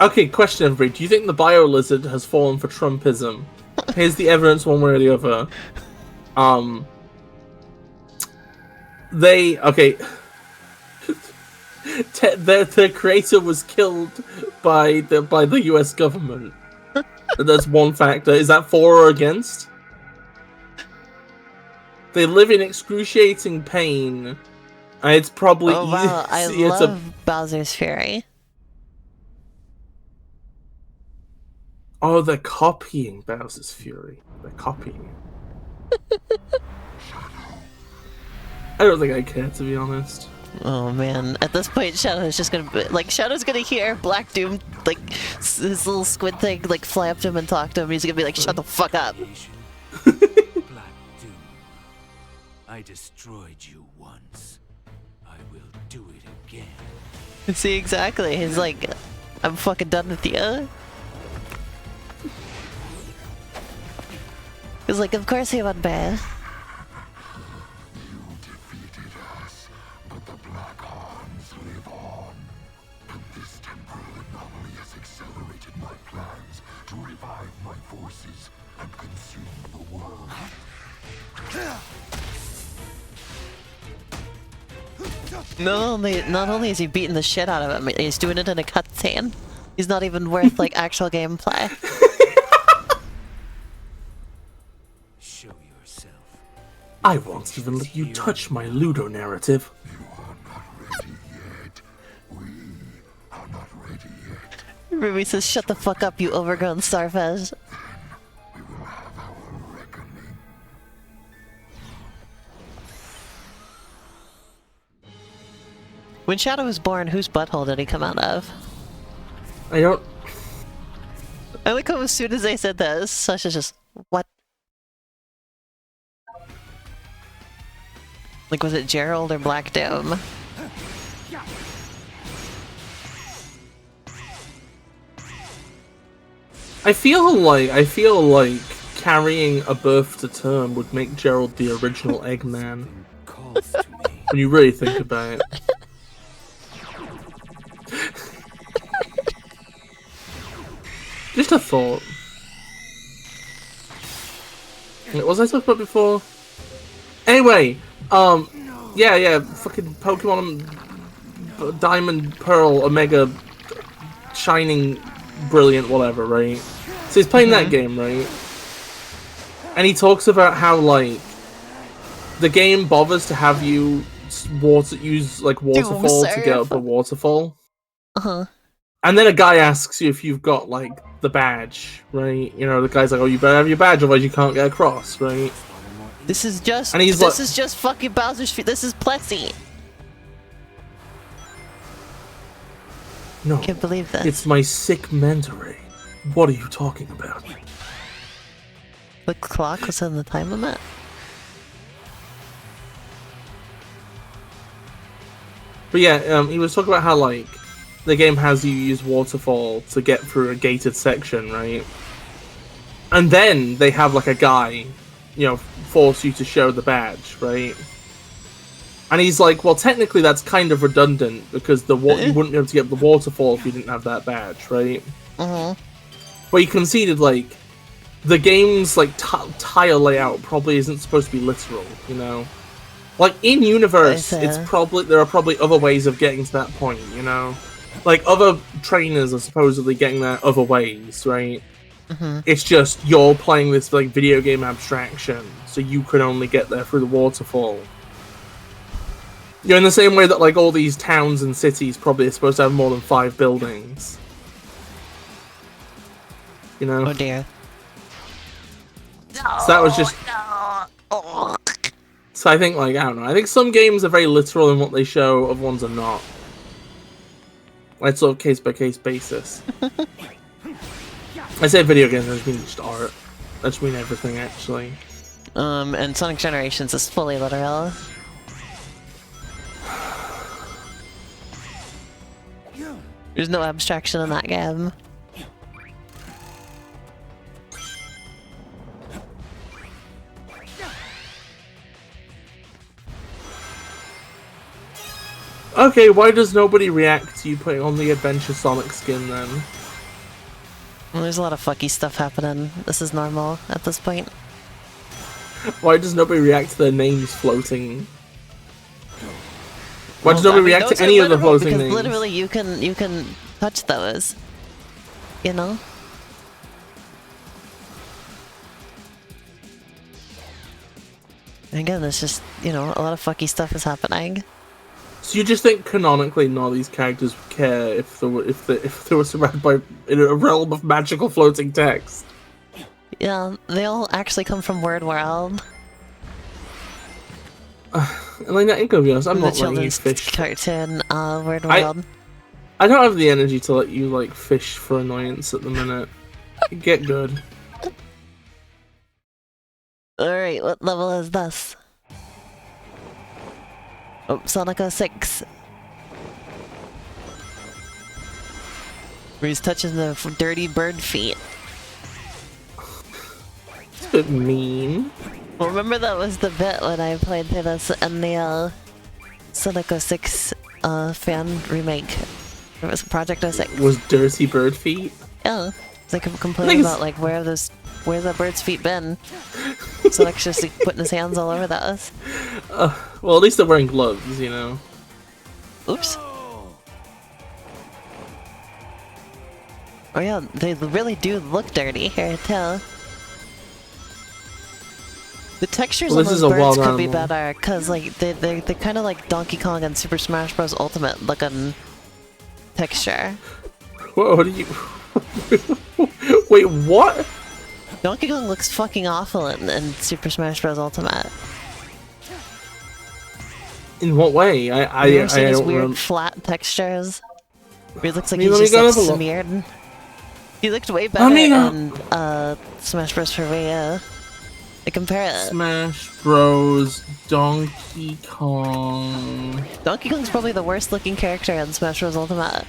Speaker 2: Okay, question everybody. Do you think the Biolizard has fallen for Trumpism? Here's the evidence one way or the other. Their creator was killed by the US government. That's one factor. Is that for or against? They live in excruciating pain, and it's probably
Speaker 1: Oh wow, I
Speaker 2: easier
Speaker 1: love Bowser's Fury.
Speaker 2: Oh, they're copying Bowser's Fury. They're copying it. I don't think I care, to be honest.
Speaker 1: Oh man, at this point Shadow's just gonna be, like, Shadow's gonna hear Black Doom, like, his little squid thing, like, fly up to him and talk to him, he's gonna be like, shut the fuck up.
Speaker 3: Black Doom, I destroyed you once. I will do it again.
Speaker 1: See, exactly, he's like, I'm fucking done with you. He's like, of course he went bad. Not only is he beating the shit out of him, he's doing it in a cutscene. He's not even worth like actual gameplay.
Speaker 3: Show yourself.
Speaker 2: I won't even let you touch my Ludo narrative.
Speaker 4: You are not ready yet. We are not ready yet.
Speaker 1: Ruby says, shut the fuck up, you overgrown starfish.
Speaker 4: We will have our reckoning.
Speaker 1: When Shadow was born, whose butthole did he come out of?
Speaker 2: I don't.
Speaker 1: I like how as soon as they said that, Sasha's just, what? Like, was it Gerald or Black Doom?
Speaker 2: I feel like carrying a birth to term would make Gerald the original Eggman.
Speaker 3: Calls to me.
Speaker 2: When you really think about it. Just a thought. What was I talking about before? Anyway, yeah, fucking Pokemon Diamond, Pearl, Omega, Shining, Brilliant, whatever, right? So he's playing that game, right? And he talks about how, like, the game bothers to have you use like waterfall to get up a waterfall.
Speaker 1: Uh-huh.
Speaker 2: And then a guy asks you if you've got like the badge, right? You know, the guy's like, "Oh, you better have your badge, otherwise you can't get across," right?
Speaker 1: This is just,
Speaker 2: and he's
Speaker 1: this is just fucking Bowser's feet. This is Plessy.
Speaker 2: No,
Speaker 1: I can't believe this.
Speaker 2: It's my sick mentor. What are you talking about?
Speaker 1: The clock was in the time limit.
Speaker 2: But yeah, he was talking about how like the game has you use waterfall to get through a gated section, right? And then they have like a guy, you know, force you to show the badge, right? And he's like, well, technically that's kind of redundant because you wouldn't be able to get the waterfall if you didn't have that badge, right? But he conceded like the game's like tile layout probably isn't supposed to be literal, you know. Like in universe, there are probably other ways of getting to that point, you know. Like other trainers are supposedly getting there other ways, right? It's just you're playing this like video game abstraction, so you can only get there through the waterfall. You know, in the same way that like all these towns and cities probably are supposed to have more than 5 buildings. You know?
Speaker 1: Oh dear.
Speaker 2: So that was just... So I think, like, I don't know. I think some games are very literal in what they show, other ones are not. Like, sort of case-by-case basis. I say video games, I just mean just art. I just mean everything, actually.
Speaker 1: And Sonic Generations is fully literal. There's no abstraction in that game.
Speaker 2: Okay, why does nobody react to you putting on the Adventure Sonic skin, then?
Speaker 1: Well, there's a lot of fucky stuff happening. This is normal at this point.
Speaker 2: Why does nobody react to their names floating? Why does nobody react to any of the floating
Speaker 1: because
Speaker 2: names?
Speaker 1: Literally, you can touch those. You know. And again, there's just, you know, a lot of fucky stuff is happening.
Speaker 2: So you just think canonically none of these characters would care if they were surrounded by in a realm of magical floating text?
Speaker 1: Yeah, they all actually come from Word World.
Speaker 2: And like, I'm gonna be honest, I'm
Speaker 1: The
Speaker 2: not letting you
Speaker 1: children's
Speaker 2: fish.
Speaker 1: cartoon Word World.
Speaker 2: I don't have the energy to let you like fish for annoyance at the minute. Get good.
Speaker 1: Alright, what level is this? Oh, Sonic 06. Where he's touching the dirty bird feet.
Speaker 2: It's a bit mean.
Speaker 1: Well, remember that was the bit when I played through this in the Sonic 06 fan remake. It was Project 06.
Speaker 2: Was dirty bird feet?
Speaker 1: Yeah. It's like complaining about like where's the bird's feet been? Sonic's just like, putting his hands all over those.
Speaker 2: Well, at least they're wearing gloves, you know.
Speaker 1: Oops. Oh yeah, they really do look dirty here too. The textures
Speaker 2: Well,
Speaker 1: on
Speaker 2: this is
Speaker 1: those
Speaker 2: a
Speaker 1: birds
Speaker 2: wild
Speaker 1: could be
Speaker 2: animal.
Speaker 1: better, cause like they're kind of like Donkey Kong and Super Smash Bros. Ultimate looking texture.
Speaker 2: What are you? Wait, what?
Speaker 1: Donkey Kong looks fucking awful in Super Smash Bros. Ultimate.
Speaker 2: In what way? I
Speaker 1: You ever seen his
Speaker 2: don't
Speaker 1: weird
Speaker 2: remember.
Speaker 1: flat textures? Where he looks like
Speaker 2: Let
Speaker 1: he's
Speaker 2: me
Speaker 1: just
Speaker 2: go
Speaker 1: like
Speaker 2: have a look.
Speaker 1: smeared. He looked way
Speaker 2: Let me
Speaker 1: better
Speaker 2: go.
Speaker 1: in Smash Bros. For Wii U. Like compare it.
Speaker 2: Smash Bros. Donkey Kong.
Speaker 1: Donkey Kong's probably the worst looking character in Smash Bros. Ultimate.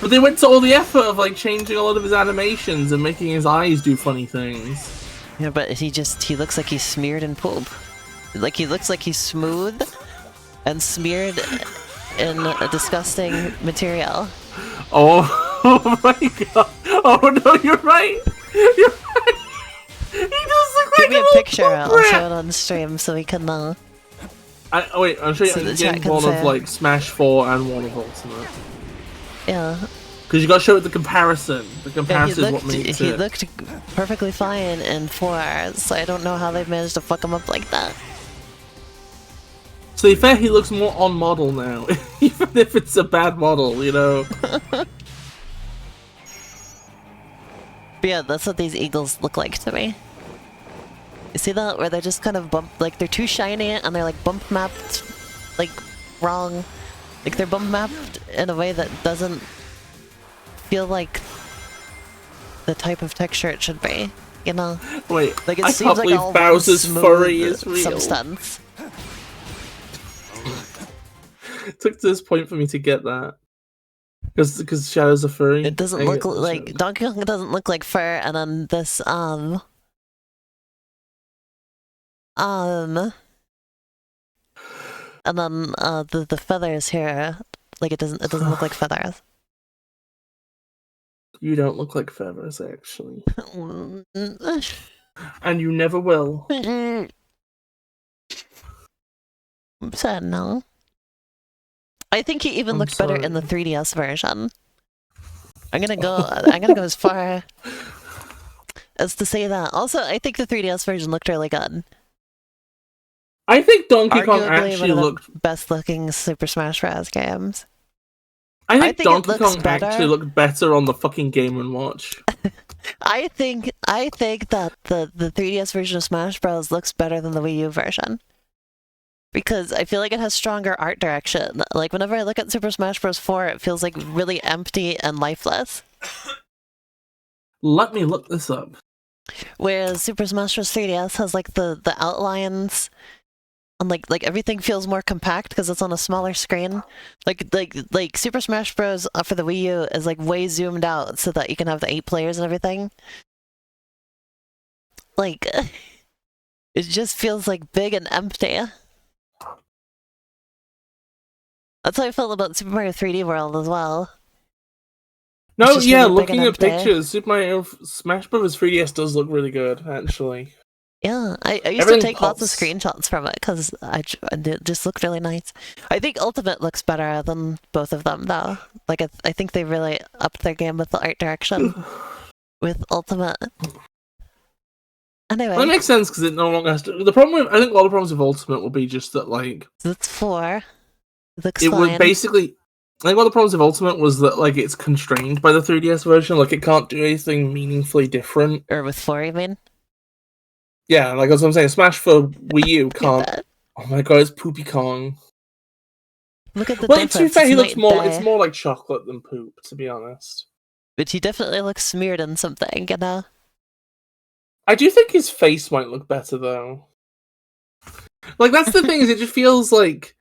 Speaker 2: But they went to all the effort of like changing a lot of his animations and making his eyes do funny things.
Speaker 1: Yeah, but he looks like he's smeared in poop. Like he looks like he's smooth and smeared in a disgusting material.
Speaker 2: Oh, oh my god! Oh no, you're right. You're right. He does look
Speaker 1: Give
Speaker 2: like
Speaker 1: me a
Speaker 2: little
Speaker 1: picture,
Speaker 2: poop
Speaker 1: I'll
Speaker 2: rat.
Speaker 1: show it on stream so we can
Speaker 2: Oh wait, I'll show you
Speaker 1: So the
Speaker 2: game
Speaker 1: chat can
Speaker 2: one
Speaker 1: say-
Speaker 2: of like Smash 4 and one of Ultimate.
Speaker 1: yeah.
Speaker 2: Because you gotta show it the comparison. The
Speaker 1: Yeah,
Speaker 2: comparison is what
Speaker 1: he
Speaker 2: makes it.
Speaker 1: looked perfectly fine in 4, so I don't know how they've managed to fuck him up like that.
Speaker 2: To be fair, he looks more on model now, even if it's a bad model, you know.
Speaker 1: But yeah, that's what these eagles look like to me. You see that? Where they're just kind of like they're too shiny and they're like bump mapped, like wrong. Like they're bump mapped in a way that doesn't feel like the type of texture it should be, you know?
Speaker 2: Wait,
Speaker 1: Like it
Speaker 2: I
Speaker 1: seems
Speaker 2: can't
Speaker 1: like
Speaker 2: believe
Speaker 1: all
Speaker 2: Bowser's
Speaker 1: smooth
Speaker 2: furry is real.
Speaker 1: substance.
Speaker 2: It took to this point for me to get that. Because Shadow's a furry.
Speaker 1: It doesn't
Speaker 2: I
Speaker 1: look
Speaker 2: get the
Speaker 1: like
Speaker 2: joke.
Speaker 1: Donkey Kong doesn't look like fur, and then this and then the feathers here, like it doesn't look like feathers.
Speaker 2: You don't look like feathers, actually.
Speaker 1: I'm
Speaker 2: And you never will.
Speaker 1: sad now. I think he even
Speaker 2: I'm
Speaker 1: looked better in the
Speaker 2: sorry.
Speaker 1: 3DS version. I'm gonna go as far as to say that. Also, I think the 3DS version looked really good.
Speaker 2: I think Donkey Kong
Speaker 1: Arguably
Speaker 2: actually
Speaker 1: one of the
Speaker 2: looked.
Speaker 1: best looking Super Smash Bros. Games.
Speaker 2: I think
Speaker 1: it
Speaker 2: Donkey
Speaker 1: looks
Speaker 2: Kong
Speaker 1: better.
Speaker 2: actually looked better on the fucking Game & Watch.
Speaker 1: I think that the 3DS version of Smash Bros. Looks better than the Wii U version. Because I feel like it has stronger art direction. Like whenever I look at Super Smash Bros. 4, it feels like really empty and lifeless.
Speaker 2: Let me look this up.
Speaker 1: Whereas Super Smash Bros. 3DS has like the outlines and like everything feels more compact because it's on a smaller screen. Like Super Smash Bros. For the Wii U is like way zoomed out so that you can have the 8 players and everything. Like it just feels like big and empty. That's how I felt about Super Mario 3D World as well.
Speaker 2: No,
Speaker 1: just
Speaker 2: yeah,
Speaker 1: really big
Speaker 2: looking
Speaker 1: and
Speaker 2: at
Speaker 1: empty.
Speaker 2: pictures, Super Mario Smash Bros. 3DS does look really good, actually.
Speaker 1: Yeah, I used
Speaker 2: Everything
Speaker 1: to take lots of
Speaker 2: pops.
Speaker 1: screenshots from it because it just looked really nice. I think Ultimate looks better than both of them though. Like I think they really upped their game with the art direction with Ultimate. Anyway,
Speaker 2: Well, that makes sense because it no longer has to. The problem with, I think, a lot of problems with Ultimate will be just that, like,
Speaker 1: that's 4. It looks
Speaker 2: it
Speaker 1: fine.
Speaker 2: would basically. I think one of the problems with Ultimate was that, like, it's constrained by the 3DS version. Like, it can't do anything meaningfully different.
Speaker 1: Or with 4, you mean?
Speaker 2: Yeah, like that's what I'm saying. Smash for Wii U can't.
Speaker 1: that.
Speaker 2: Oh my god, it's Poopy Kong.
Speaker 1: Look at the
Speaker 2: Well, to be
Speaker 1: difference.
Speaker 2: fair, he
Speaker 1: It's
Speaker 2: looks
Speaker 1: night
Speaker 2: more.
Speaker 1: and
Speaker 2: It's
Speaker 1: day.
Speaker 2: more like chocolate than poop, to be honest.
Speaker 1: But he definitely looks smeared in something, you know?
Speaker 2: I do think his face might look better though. Like that's the thing is, it just feels like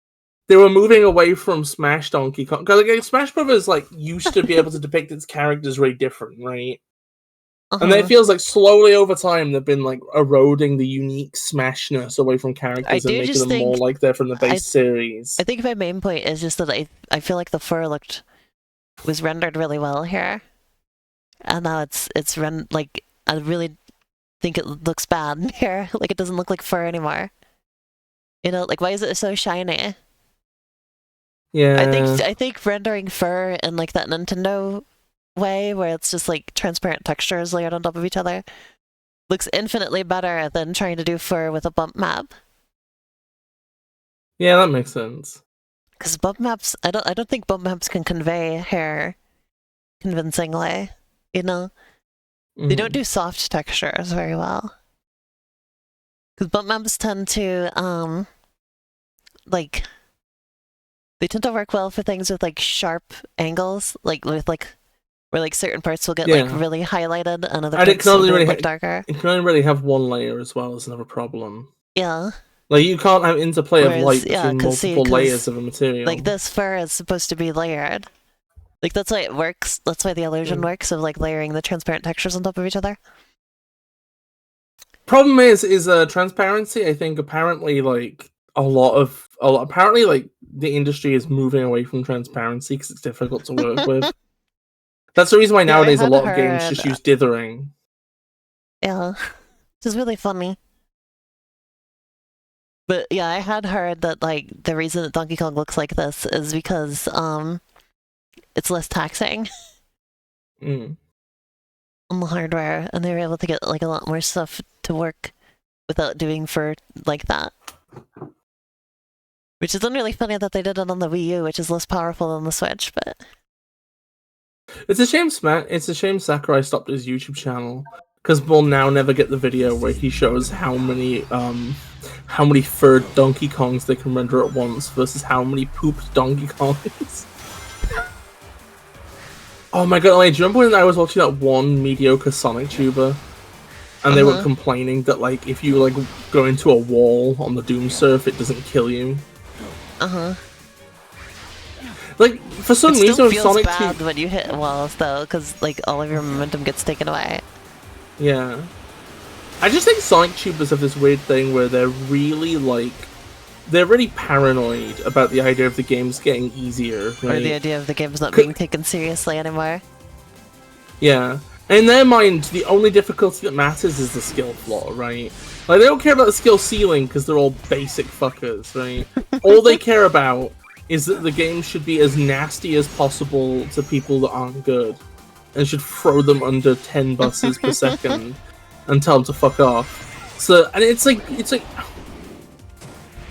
Speaker 2: they were moving away from Smash Donkey Kong. Because like, Smash Brothers like used to be able to depict its characters very different, right? And then it feels like slowly over time they've been like eroding the unique Smashness away from characters and
Speaker 1: do
Speaker 2: making
Speaker 1: just
Speaker 2: them more
Speaker 1: think-
Speaker 2: like they're from the base series.
Speaker 1: I think my main point is just that I feel like the fur was rendered really well here. And now it's like, I really think it looks bad here. Like, it doesn't look like fur anymore. You know, like, why is it so shiny?
Speaker 2: Yeah.
Speaker 1: I think rendering fur in like that Nintendo way, where it's just like transparent textures layered on top of each other, looks infinitely better than trying to do fur with a bump map.
Speaker 2: Yeah, that makes sense.
Speaker 1: Because bump maps, I don't think bump maps can convey hair convincingly. You know, they don't do soft textures very well. Because bump maps tend to like, they tend to work well for things with like sharp angles, like with like where like certain parts will get like really highlighted and other parts will look darker.
Speaker 2: It can only really have one layer as well as another problem.
Speaker 1: Yeah.
Speaker 2: Like you can't have interplay of light between multiple layers of a material.
Speaker 1: Like this fur is supposed to be layered. Like that's why it works. That's why the illusion works of like layering the transparent textures on top of each other.
Speaker 2: Problem is transparency. I think apparently like apparently like the industry is moving away from transparency because it's difficult to work with. That's the reason why nowadays a lot of games just use dithering.
Speaker 1: Yeah, which is really funny. But yeah, I had heard that like the reason that Donkey Kong looks like this is because it's less taxing on the hardware, and they were able to get like a lot more stuff to work without doing fur like that. Which is really funny that they did it on the Wii U, which is less powerful than the Switch, but
Speaker 2: it's a shame Sakurai stopped his YouTube channel because we'll now never get the video where he shows how many furred Donkey Kongs they can render at once versus how many pooped Donkey Kongs. Oh my god, like, do you remember when I was watching that one mediocre Sonic tuber? And they were complaining that like if you like go into a wall on the Doom Surf, it doesn't kill you. Like for some reason,
Speaker 1: it feels
Speaker 2: Sonic
Speaker 1: bad when you hit walls though, because like all of your momentum gets taken away.
Speaker 2: Yeah, I just think Sonic tubers have this weird thing where they're really paranoid about the idea of the games getting easier, right?
Speaker 1: Or the idea of the games not being taken seriously anymore.
Speaker 2: Yeah. In their mind, the only difficulty that matters is the skill floor, right? Like, they don't care about the skill ceiling because they're all basic fuckers, right? All they care about is that the game should be as nasty as possible to people that aren't good. And should throw them under 10 buses per second and tell them to fuck off. So, and it's like...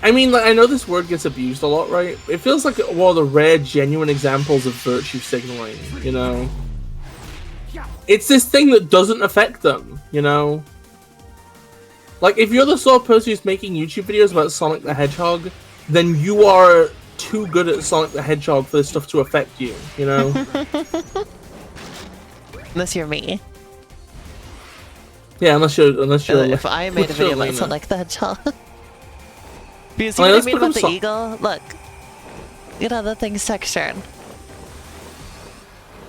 Speaker 2: I mean, like, I know this word gets abused a lot, right? It feels like one of the rare, genuine examples of virtue signaling, you know? It's this thing that doesn't affect them, you know? Like, if you're the sort of person who's making YouTube videos about Sonic the Hedgehog, then you are too good at Sonic the Hedgehog for this stuff to affect you, you know?
Speaker 1: Unless you're me.
Speaker 2: Yeah, unless you're
Speaker 1: if I made a video about Sonic the Hedgehog. Because you know what I mean about the eagle? Look. You know, that thing's textured.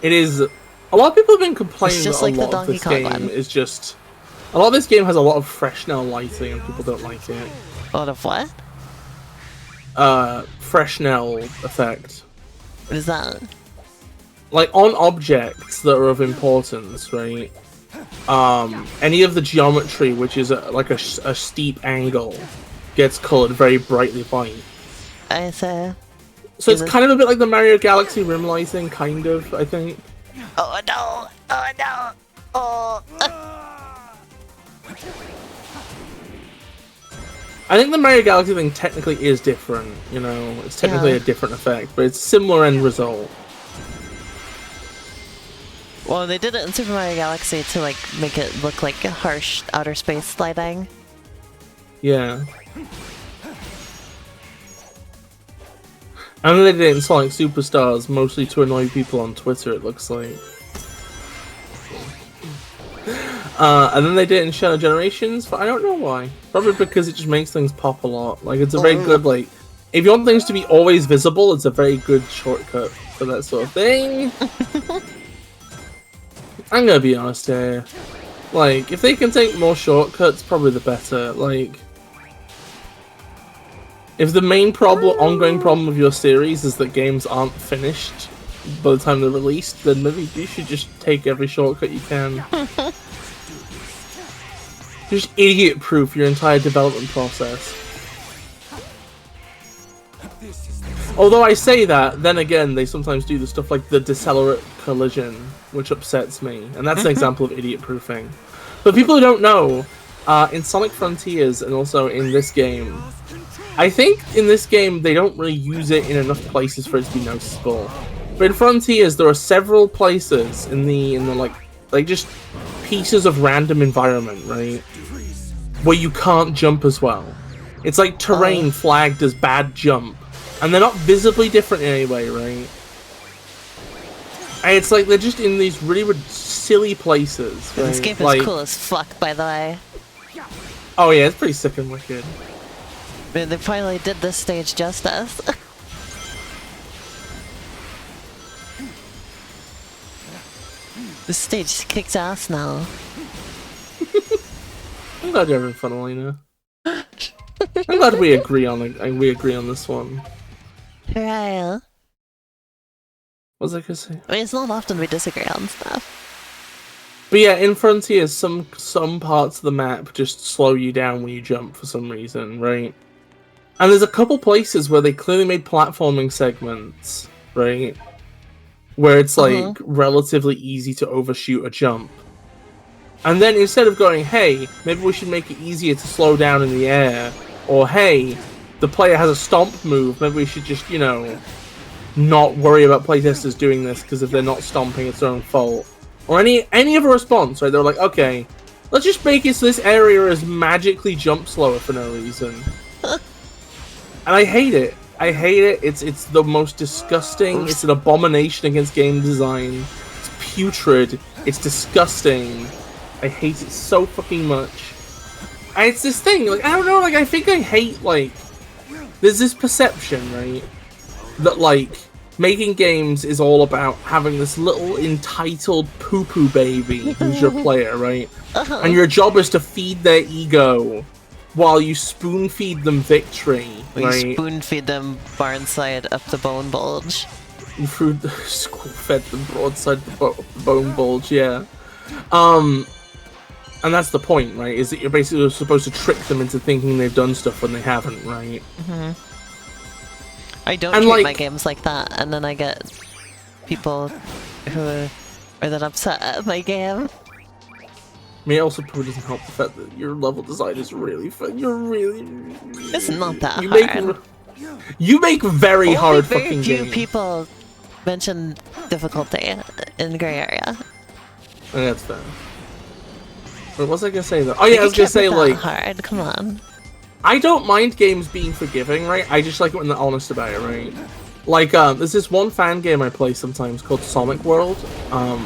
Speaker 2: It is... A lot of people have been complaining
Speaker 1: that
Speaker 2: like a lot of this game is just... A lot of this game has a lot of Fresnel lighting and people don't like it.
Speaker 1: A lot of what?
Speaker 2: Fresnel effect.
Speaker 1: What is that?
Speaker 2: Like, on objects that are of importance, right? Any of the geometry, which is like a steep angle, gets coloured very brightly white.
Speaker 1: I see.
Speaker 2: So it's kind of a bit like the Mario Galaxy rim lighting, kind of, I think.
Speaker 1: Oh no! Oh no! Oh!
Speaker 2: I think the Mario Galaxy thing technically is different, you know? It's technically a different effect, but it's a similar end result.
Speaker 1: Well, they did it in Super Mario Galaxy to like make it look like a harsh outer space lighting.
Speaker 2: Yeah. And they did it in Sonic Superstars, mostly to annoy people on Twitter, it looks like. And then they did it in Shadow Generations, but I don't know why. Probably because it just makes things pop a lot. Like, it's a very good, like... If you want things to be always visible, it's a very good shortcut for that sort of thing. I'm gonna be honest here. Like, if they can take more shortcuts, probably the better. Like... If the main ongoing problem of your series is that games aren't finished by the time they're released, then maybe you should just take every shortcut you can. Just idiot-proof your entire development process. Although I say that, then again, they sometimes do the stuff like the decelerate collision, which upsets me, and that's an example of idiot-proofing. But people who don't know, in Sonic Frontiers and also in this game, I think in this game they don't really use it in enough places for it to be noticeable. But in Frontiers, there are several places in the like just pieces of random environment, right, where you can't jump as well. It's like terrain flagged as bad jump, and they're not visibly different in any way, right? And it's like they're just in these really silly places. Right?
Speaker 1: This game is
Speaker 2: like,
Speaker 1: cool as fuck, by the way.
Speaker 2: Oh yeah, it's pretty sick and wicked.
Speaker 1: I mean, they finally did this stage justice. This stage kicks ass now.
Speaker 2: I'm glad you're having fun, Elena. I'm glad we agree on this one.
Speaker 1: Right.
Speaker 2: What was I gonna say?
Speaker 1: I mean, it's not often we disagree on stuff.
Speaker 2: But yeah, in Frontiers, some parts of the map just slow you down when you jump for some reason, right? And there's a couple places where they clearly made platforming segments, right? Where it's like relatively easy to overshoot a jump. And then instead of going, hey, maybe we should make it easier to slow down in the air, or hey, the player has a stomp move, maybe we should just, you know, not worry about playtesters doing this, because if they're not stomping, it's their own fault. Or any other response, right? They're like, okay, let's just make it so this area is magically jump slower for no reason. And I hate it. I hate it. It's the most disgusting. It's an abomination against game design. It's putrid. It's disgusting. I hate it so fucking much. And it's this thing, like, I don't know, like, I think I hate, like, there's this perception, right, that, like, making games is all about having this little entitled poo-poo baby who's your player, right? And your job is to feed their ego while you spoon-feed them victory, right?
Speaker 1: You spoon-feed them barnside up the bone bulge.
Speaker 2: Fed them broadside the bone bulge, yeah. And that's the point, right? Is that you're basically supposed to trick them into thinking they've done stuff when they haven't, right?
Speaker 1: I don't treat my games like that, and then I get people who are then upset at my game.
Speaker 2: I mean, it also probably doesn't help the fact that your level design is really fun. You're really...
Speaker 1: It's not that hard.
Speaker 2: You make very hard fucking games.
Speaker 1: Very few people mention difficulty in the gray area.
Speaker 2: That's fair. What was I gonna say though? Oh yeah, I was gonna say, like,
Speaker 1: hard. Come on.
Speaker 2: I don't mind games being forgiving, right? I just like it when they're honest about it, right? Like, there's this one fan game I play sometimes called Sonic World. And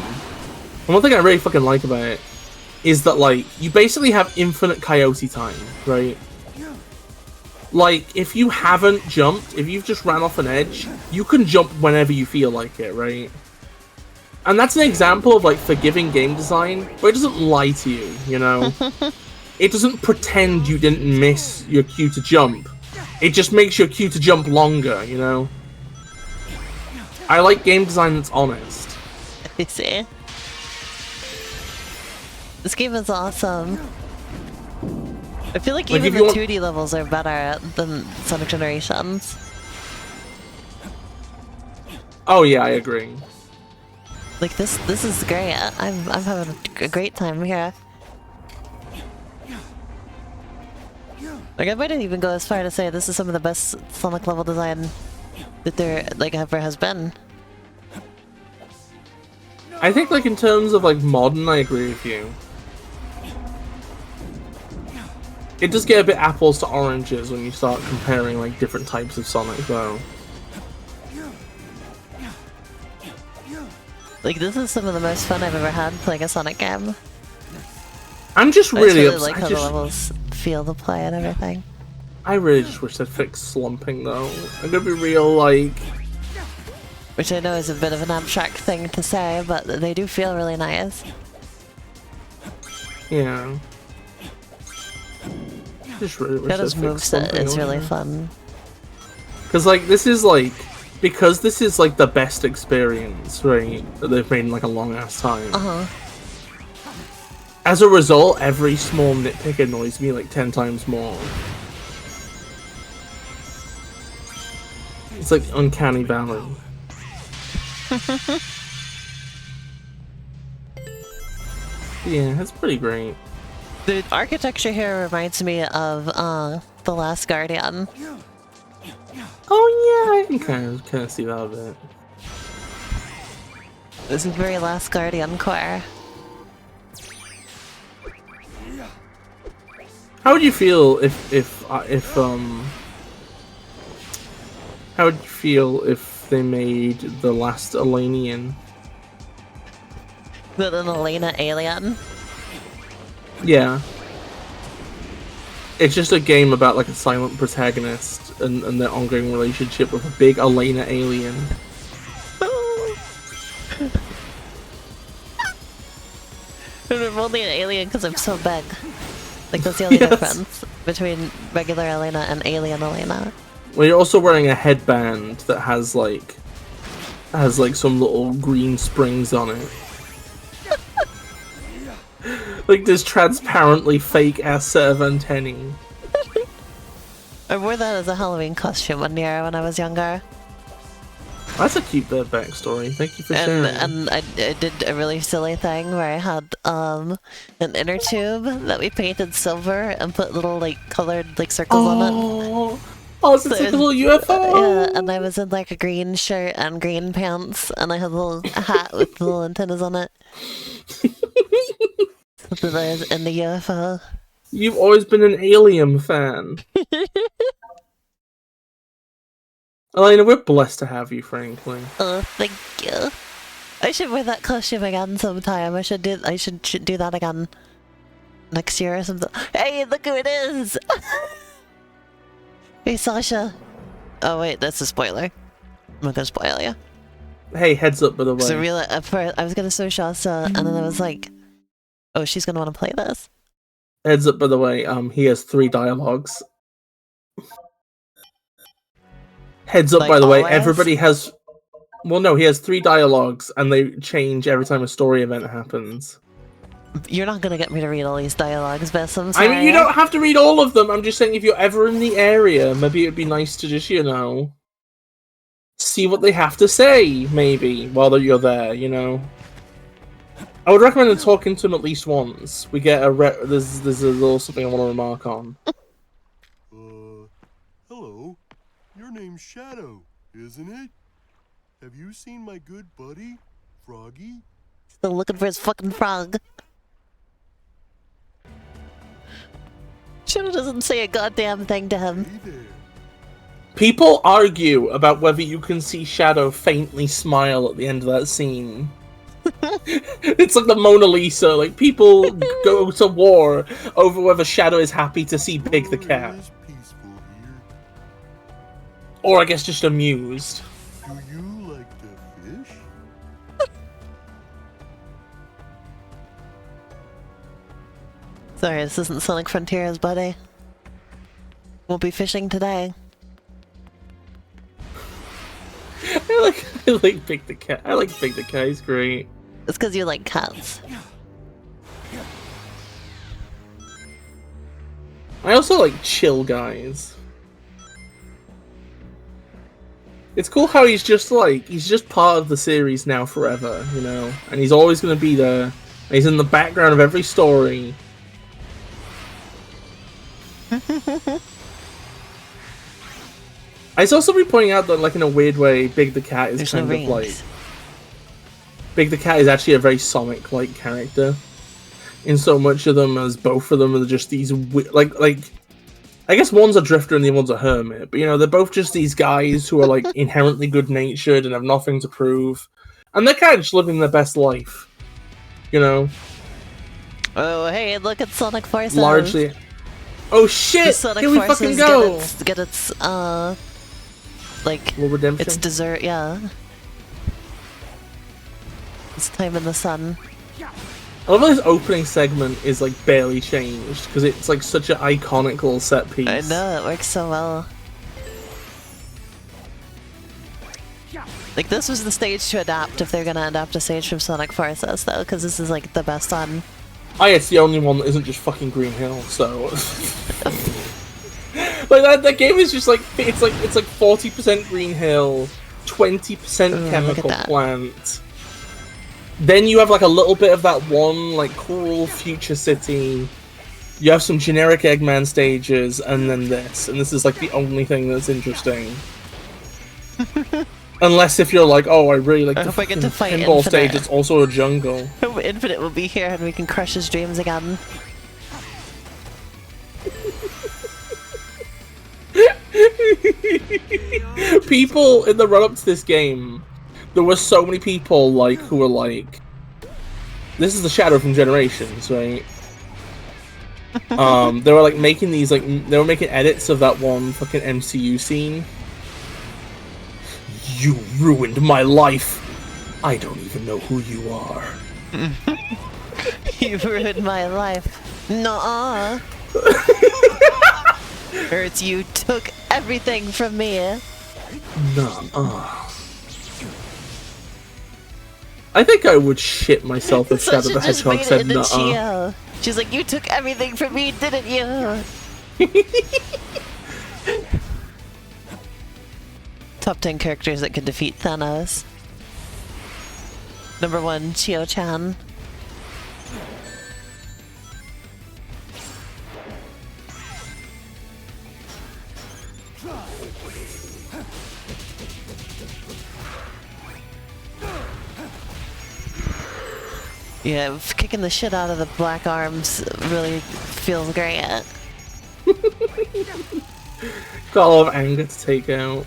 Speaker 2: one thing I really fucking like about it is that, like, you basically have infinite coyote time, right? Like, if you haven't jumped, if you've just ran off an edge, you can jump whenever you feel like it, right? And that's an example of, like, forgiving game design, where it doesn't lie to you, you know? It doesn't pretend you didn't miss your cue to jump. It just makes your cue to jump longer, you know? I like game design that's honest.
Speaker 1: I see. This game is awesome. I feel like even the 2D levels are better than Sonic Generations.
Speaker 2: Oh yeah, I agree.
Speaker 1: Like this is great. I'm having a great time here. Like I might even go as far to say this is some of the best Sonic level design that there like ever has been.
Speaker 2: I think, like, in terms of, like, modern, I agree with you. It does get a bit apples to oranges when you start comparing like different types of Sonic, though.
Speaker 1: Like, this is some of the most fun I've ever had playing a Sonic game.
Speaker 2: I'm just
Speaker 1: I
Speaker 2: really
Speaker 1: just
Speaker 2: upset.
Speaker 1: like how the levels feel to play and everything.
Speaker 2: I really just wish they'd fix slumping, though. I'm gonna be real, like...
Speaker 1: Which I know is a bit of an abstract thing to say, but they do feel really nice.
Speaker 2: Yeah. Just really wish
Speaker 1: Shadow's
Speaker 2: they'd fix
Speaker 1: moveset
Speaker 2: slumping
Speaker 1: is
Speaker 2: on
Speaker 1: really
Speaker 2: there.
Speaker 1: fun.
Speaker 2: Because, like, this is, like... Because this is, like, the best experience, right, that they've made in, like, a long-ass time.
Speaker 1: Uh-huh.
Speaker 2: As a result, every small nitpick annoys me, like, 10 times more. It's like Uncanny Valley. Yeah, it's pretty great.
Speaker 1: The architecture here reminds me of The Last Guardian.
Speaker 2: Oh yeah, I can kind of see that a bit.
Speaker 1: This is very Last Guardian core.
Speaker 2: How would you feel how would you feel if they made The Last Elenian?
Speaker 1: With an Elena alien.
Speaker 2: Yeah. It's just a game about like a silent protagonist and their ongoing relationship with a big Elena alien.
Speaker 1: I'm only an alien because I'm so big. Like, that's the only
Speaker 2: Yes.
Speaker 1: difference between regular Elena and alien Elena.
Speaker 2: Well, you're also wearing a headband that has like some little green springs on it. Like this transparently fake ass set of antennae.
Speaker 1: I wore that as a Halloween costume one year when I was younger.
Speaker 2: That's a cute bit of backstory. Thank you for sharing.
Speaker 1: And I did a really silly thing where I had an inner tube that we painted silver and put little like colored like circles on it.
Speaker 2: Oh, it's like a little UFO.
Speaker 1: Yeah, and I was in like a green shirt and green pants, and I had a little hat with little antennas on it. So that I was in the UFO.
Speaker 2: You've always been an Alien fan. Elena, we're blessed to have you, frankly.
Speaker 1: Oh, thank you. I should wear that costume again sometime. I should do that again next year or something. Hey, look who it is! Hey, Sasha. Oh wait, that's a spoiler. I'm not gonna spoil you.
Speaker 2: Hey, heads up, by the way.
Speaker 1: So really, at first, I was gonna show Shasta, and then I was like, "Oh, she's gonna want to play this."
Speaker 2: Heads up, by the way. He has 3 dialogues. Heads up,
Speaker 1: Like
Speaker 2: by the way.
Speaker 1: always?
Speaker 2: Everybody has. Well, no, he has 3 dialogues, and they change every time a story event happens.
Speaker 1: You're not gonna get me to read all these dialogues, Bess. I'm sorry.
Speaker 2: I mean, you don't have to read all of them. I'm just saying, if you're ever in the area, maybe it'd be nice to just, you know, see what they have to say. Maybe while you're there, you know. I would recommend talking to him at least once. We get there's a little something I want to remark on.
Speaker 5: Hello. Your name's Shadow, isn't it? Have you seen my good buddy, Froggy?
Speaker 1: Still looking for his fucking frog. Shadow doesn't say a goddamn thing to him.
Speaker 5: Hey there.
Speaker 2: People argue about whether you can see Shadow faintly smile at the end of that scene. It's like the Mona Lisa. Like, people go to war over whether Shadow is happy to see Big the cat.
Speaker 5: It is peaceful here.
Speaker 2: Or I guess just amused.
Speaker 5: Do you like to fish?
Speaker 1: Sorry, this isn't Sonic Frontiers, buddy. We'll be fishing today.
Speaker 2: I like Big the cat. I like Big the cat. He's great.
Speaker 1: It's because you like cats.
Speaker 2: I also like chill guys. It's cool how he's just part of the series now forever, you know, and he's always going to be there. And he's in the background of every story. I saw somebody pointing out that, like, in a weird way, Big the cat is
Speaker 1: There's no
Speaker 2: kind of
Speaker 1: rings.
Speaker 2: like Big the cat is actually a very Sonic-like character. in so much of them as both of them are just these like I guess one's a drifter and the other one's a hermit, but you know they're both just these guys who are like inherently good-natured and have nothing to prove, and they're kind of just living their best life, you know.
Speaker 1: Oh, hey, look at Sonic Forces.
Speaker 2: Largely. Oh shit!
Speaker 1: Sonic
Speaker 2: Here we
Speaker 1: Forces
Speaker 2: fucking go.
Speaker 1: Get its like
Speaker 2: Little redemption.
Speaker 1: its dessert. Yeah. It's time in the sun.
Speaker 2: I love how this opening segment is like barely changed because it's like such an iconic little set piece.
Speaker 1: I know, it works so well. Like, this was the stage to adapt if they're gonna adapt a stage from Sonic Forces, though, because this is like the best one.
Speaker 2: Oh yeah, it's the only one that isn't just fucking Green Hill, so like that game is just like it's like 40% Green Hill, 20% chemical plant. Then you have like a little bit of that one like cool future city. You have some generic Eggman stages, and then this, and this is like the only thing that's interesting. Unless if you're like, oh, I really like
Speaker 1: I
Speaker 2: the
Speaker 1: hope I get to fight
Speaker 2: pinball
Speaker 1: Infinite.
Speaker 2: stage. It's also a jungle.
Speaker 1: Infinite will be here and we can crush his dreams again.
Speaker 2: People in the run-up to this game, there were so many people like who were like, this is the Shadow from Generations, right? They were like making these like they were making edits of that one fucking MCU scene. You ruined my life. I don't even know who you are.
Speaker 1: You ruined my life. Nuh-uh. Hurts, you took everything from me.
Speaker 2: Nuh-uh. I think I would shit myself if Shadow the Hedgehog said nuh-uh.
Speaker 1: She's like, you took everything from me, didn't you? Top 10 characters that could defeat Thanos. Number 1, Chio-chan. Yeah, kicking the shit out of the black arms really feels great.
Speaker 2: Got a lot of anger to take out.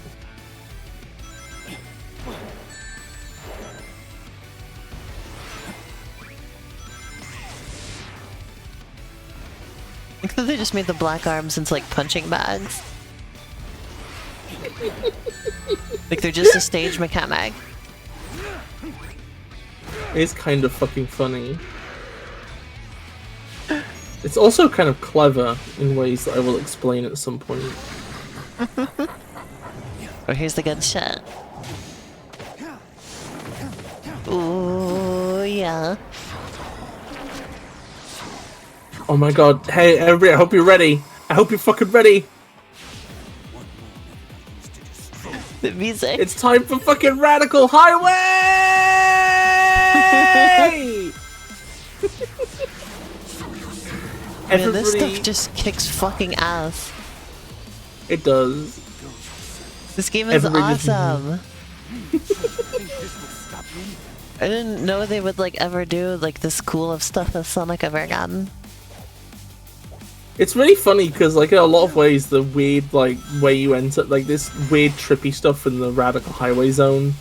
Speaker 1: I think they just made the black arms into like punching bags. Like they're just a stage mechanic.
Speaker 2: It's kind of fucking funny. It's also kind of clever in ways that I will explain at some point.
Speaker 1: Oh, here's the good shit. Ooh, yeah.
Speaker 2: Oh my god. Hey, everybody, I hope you're ready. I hope you're fucking ready.
Speaker 1: The music.
Speaker 2: It's time for fucking Radical Highway!
Speaker 1: Man, this stuff just kicks fucking ass.
Speaker 2: It does.
Speaker 1: This game is awesome. I didn't know they would like ever do like this cool of stuff as Sonic ever again.
Speaker 2: It's really funny because, like, in a lot of ways, the weird, like, way you enter, like, this weird, trippy stuff in the Radical Highway Zone,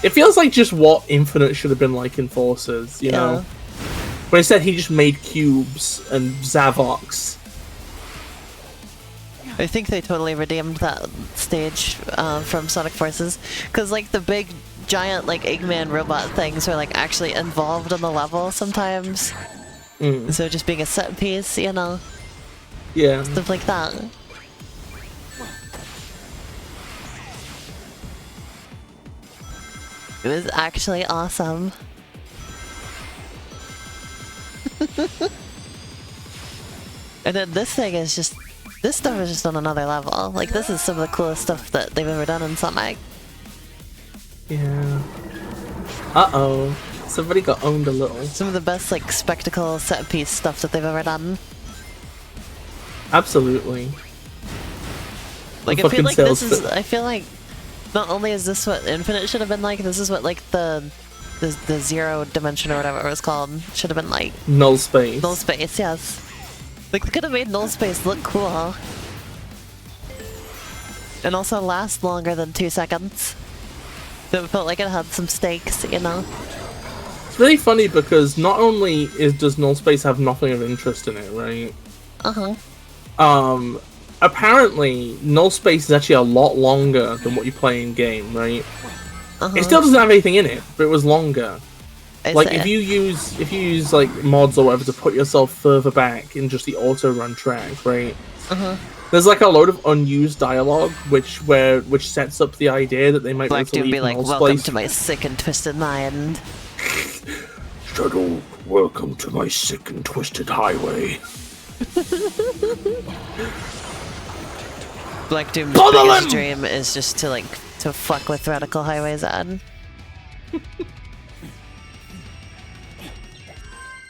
Speaker 2: it feels like just what Infinite should have been like in Forces, you know? But instead, he just made cubes and Zavox.
Speaker 1: I think they totally redeemed that stage from Sonic Forces, because, like, the big, giant, like, Eggman robot things are, like, actually involved in the level sometimes. So just being a set piece, you know?
Speaker 2: Yeah.
Speaker 1: Stuff like that. It was actually awesome. And then this thing is just... This stuff is just on another level. Like, this is some of the coolest stuff that they've ever done in Sonic.
Speaker 2: Yeah. Uh-oh. Somebody got owned a little.
Speaker 1: Some of the best, like, spectacle set-piece stuff that they've ever done.
Speaker 2: Absolutely.
Speaker 1: Like, I feel like this is... I feel like not only is this what Infinite should have been like, this is what, like, the the zero dimension or whatever it was called. Should have been like
Speaker 2: Null space.
Speaker 1: null space, yes. Like they could have made null space look cool. And also last longer than 2 seconds. So it felt like it had some stakes, you know?
Speaker 2: It's really funny because not only does null space have nothing of interest in it, right?
Speaker 1: Uh-huh.
Speaker 2: Apparently null space is actually a lot longer than what you play in game, right?
Speaker 1: Uh-huh.
Speaker 2: It still doesn't have anything in it, but it was longer.
Speaker 1: I
Speaker 2: Like
Speaker 1: see.
Speaker 2: if you use like mods or whatever to put yourself further back in just the auto run track, right?
Speaker 1: Uh-huh.
Speaker 2: There's like a load of unused dialogue which sets up the idea that they might
Speaker 1: Black
Speaker 2: be able to
Speaker 1: Doom
Speaker 2: leave
Speaker 1: be like,
Speaker 2: null
Speaker 1: welcome
Speaker 2: space.
Speaker 1: to my sick and twisted mind.
Speaker 4: Shadow, welcome to my sick and twisted highway.
Speaker 1: Black Doom's
Speaker 2: Bother
Speaker 1: biggest
Speaker 2: them!
Speaker 1: dream is just to fuck with Radical Highway's ad.
Speaker 2: But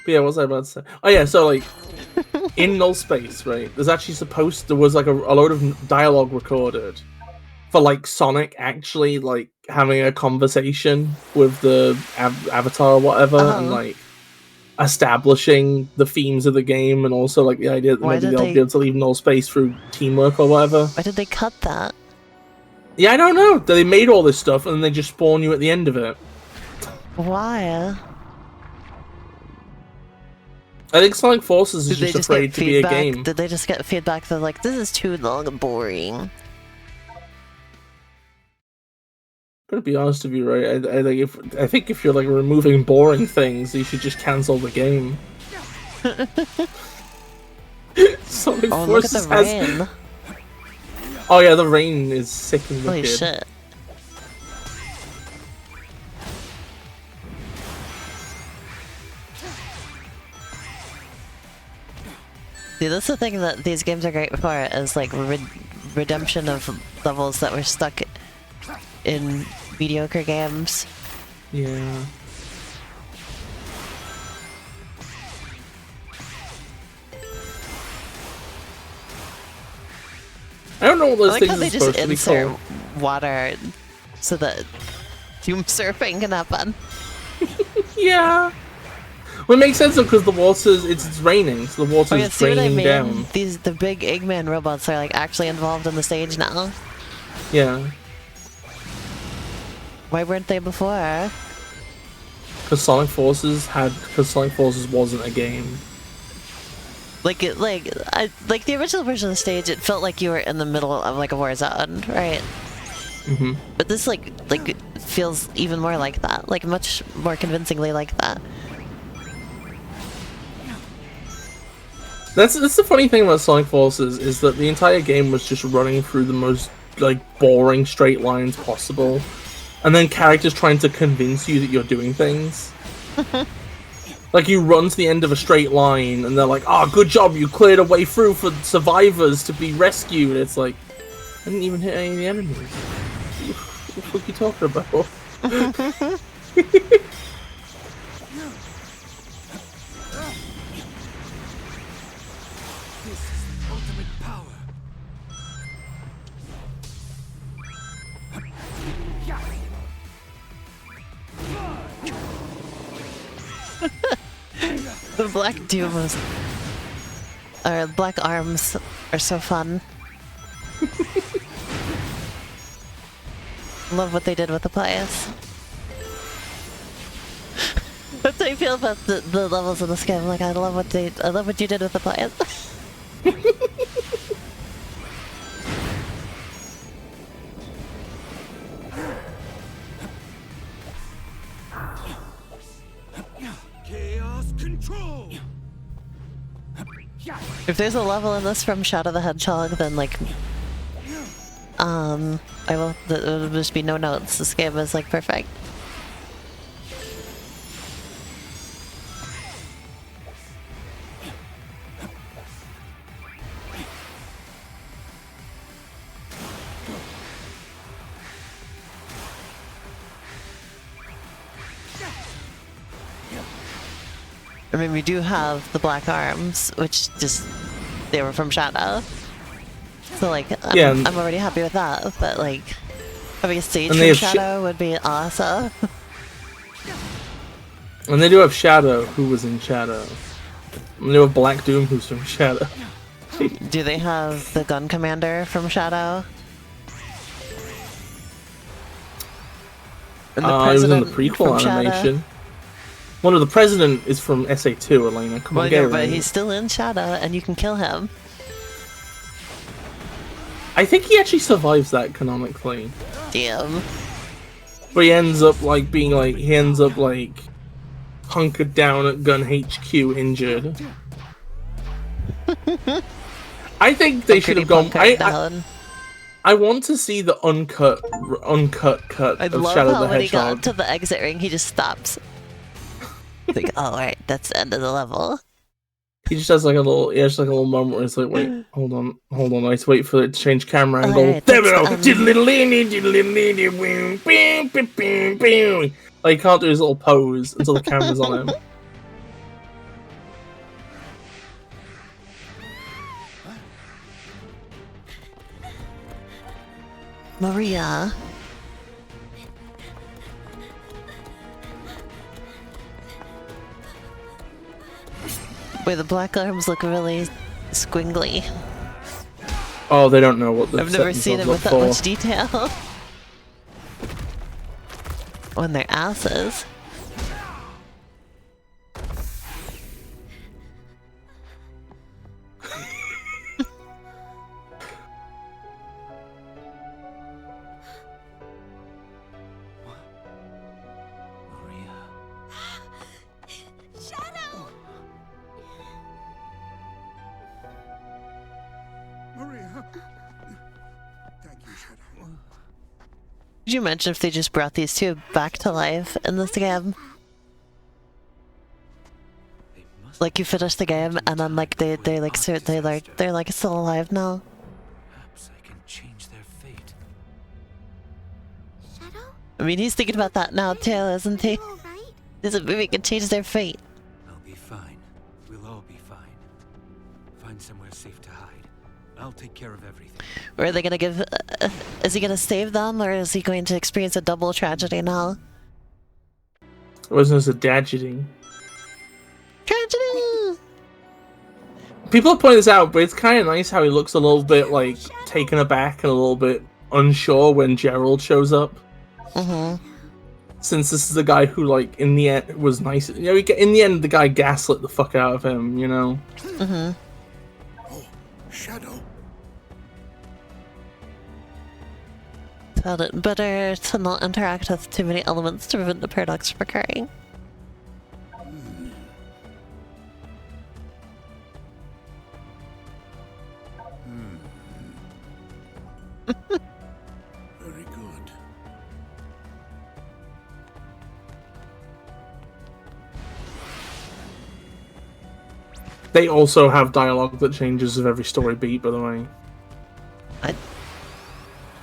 Speaker 2: yeah, what was I about to say? Oh yeah, so like in null space, right? There was like a load of dialogue recorded for like Sonic actually like having a conversation with the avatar or whatever, and like establishing the themes of the game, and also like the idea that
Speaker 1: Why
Speaker 2: maybe
Speaker 1: did
Speaker 2: they'll
Speaker 1: they-
Speaker 2: be able to leave null space through teamwork or whatever.
Speaker 1: Why did they cut that?
Speaker 2: Yeah, I don't know. They made all this stuff and then they just spawn you at the end of it.
Speaker 1: Why?
Speaker 2: I think Sonic Forces is
Speaker 1: Did they
Speaker 2: just
Speaker 1: just
Speaker 2: afraid
Speaker 1: get
Speaker 2: to be a
Speaker 1: feedback?
Speaker 2: game.
Speaker 1: Did they just get feedback that like, this is too long and boring?
Speaker 2: Gonna be honest with you, right? I think if you're like removing boring things, you should just cancel the game. Sonic
Speaker 1: Oh, look at
Speaker 2: Forces
Speaker 1: the
Speaker 2: has.
Speaker 1: rain.
Speaker 2: Oh yeah, the rain is sick and
Speaker 1: Holy
Speaker 2: wicked.
Speaker 1: shit. See, that's the thing that these games are great for, is like redemption of levels that were stuck in mediocre games.
Speaker 2: Yeah. I don't know what
Speaker 1: I
Speaker 2: those
Speaker 1: like
Speaker 2: things
Speaker 1: how
Speaker 2: are
Speaker 1: they just
Speaker 2: supposed to be
Speaker 1: insert
Speaker 2: called.
Speaker 1: water so that doom surfing can happen.
Speaker 2: Yeah. Well, it makes sense though, because the water's it's raining, so the water's
Speaker 1: Oh yeah, see what I
Speaker 2: draining
Speaker 1: mean?
Speaker 2: down.
Speaker 1: The big Eggman robots are like actually involved in the stage now.
Speaker 2: Yeah.
Speaker 1: Why weren't they before?
Speaker 2: Because Sonic Forces wasn't a game.
Speaker 1: Like like the original version of the stage, it felt like you were in the middle of like a war zone, right?
Speaker 2: Mm-hmm.
Speaker 1: But this like feels even more like that, like much more convincingly like that.
Speaker 2: That's the funny thing about Sonic Forces is that the entire game was just running through the most like boring straight lines possible, and then characters trying to convince you that you're doing things. Like you run to the end of a straight line, and they're like, "Oh, good job, you cleared a way through for survivors to be rescued." It's like, I didn't even hit any of the enemies. What the fuck are you talking about?
Speaker 3: Ultimate power.
Speaker 1: The Black Dooms or Black Arms are so fun. Love what they did with the place. That's how I feel about the levels of this game. Like I love what you did with the place.
Speaker 3: Chaos control.
Speaker 1: If there's a level in this from Shadow the Hedgehog, then like, it'll just be no notes. This game is like perfect. I mean, we do have the black arms, which they were from Shadow. So like,
Speaker 2: Yeah,
Speaker 1: I'm already happy with that, but like, having a stage
Speaker 2: And
Speaker 1: from
Speaker 2: they have
Speaker 1: Shadow would be awesome.
Speaker 2: And they do have Shadow, who was in Shadow. And they have Black Doom, who's from Shadow.
Speaker 1: Do they have the gun commander from Shadow? And
Speaker 2: He was in the
Speaker 1: president
Speaker 2: prequel
Speaker 1: from Shadow?
Speaker 2: animation. One of the president is from SA2, Elena. Come on,
Speaker 1: Well,
Speaker 2: get
Speaker 1: no,
Speaker 2: it
Speaker 1: but
Speaker 2: right.
Speaker 1: he's still in Shadow, and you can kill him.
Speaker 2: I think he actually survives that canonically.
Speaker 1: Damn.
Speaker 2: But he ends up like being like hunkered down at Gun HQ injured. I think they should have gone. I want to see the uncut cut
Speaker 1: I
Speaker 2: of
Speaker 1: love
Speaker 2: Shadow
Speaker 1: how
Speaker 2: the
Speaker 1: when he got
Speaker 2: Hedgehog.
Speaker 1: to the exit ring, he just stops. Like, oh, alright, that's the end of the level.
Speaker 2: He just has like a little, just like a little moment where it's like, wait, hold on, I have to wait for it to change camera angle.
Speaker 1: Alright,
Speaker 2: There we
Speaker 1: that's
Speaker 2: go. Like he can't do his little pose until the camera's on him.
Speaker 1: Maria. Wait, the black arms look really squiggly.
Speaker 2: Oh, they don't know what the
Speaker 1: I've never
Speaker 2: settings
Speaker 1: seen
Speaker 2: are
Speaker 1: it with that
Speaker 2: for.
Speaker 1: much detail. On their asses.
Speaker 3: Maria. Thank you, Shadow.
Speaker 1: Could you imagine if they just brought these two back to life in this game? Like you finish the game and then like they're still alive now.
Speaker 3: Perhaps I can change their fate.
Speaker 6: Shadow?
Speaker 1: I mean, he's thinking about that now too, isn't he?
Speaker 6: You all right?
Speaker 1: There's a movie can change their fate.
Speaker 3: I'll be fine. We'll all be fine. Find somewhere safe to hide. I'll take care of everything.
Speaker 1: Or are they gonna give? Is he gonna save them, or is he going to experience a double tragedy now?
Speaker 2: It wasn't as a tragedy.
Speaker 1: Tragedy!
Speaker 2: People have pointed this out, but it's kind of nice how he looks a little bit like taken aback and a little bit unsure when Gerald shows up.
Speaker 1: Mm-hmm.
Speaker 2: Since this is the guy who, like, in the end was nice. You know, in the end, the guy gaslit the fuck out of him. You know.
Speaker 1: Mm-hmm.
Speaker 3: Oh, Shadow.
Speaker 1: Felt it better to not interact with too many elements to prevent the paradox from occurring.
Speaker 3: Very good.
Speaker 2: They also have dialogue that changes with every story beat, by the way.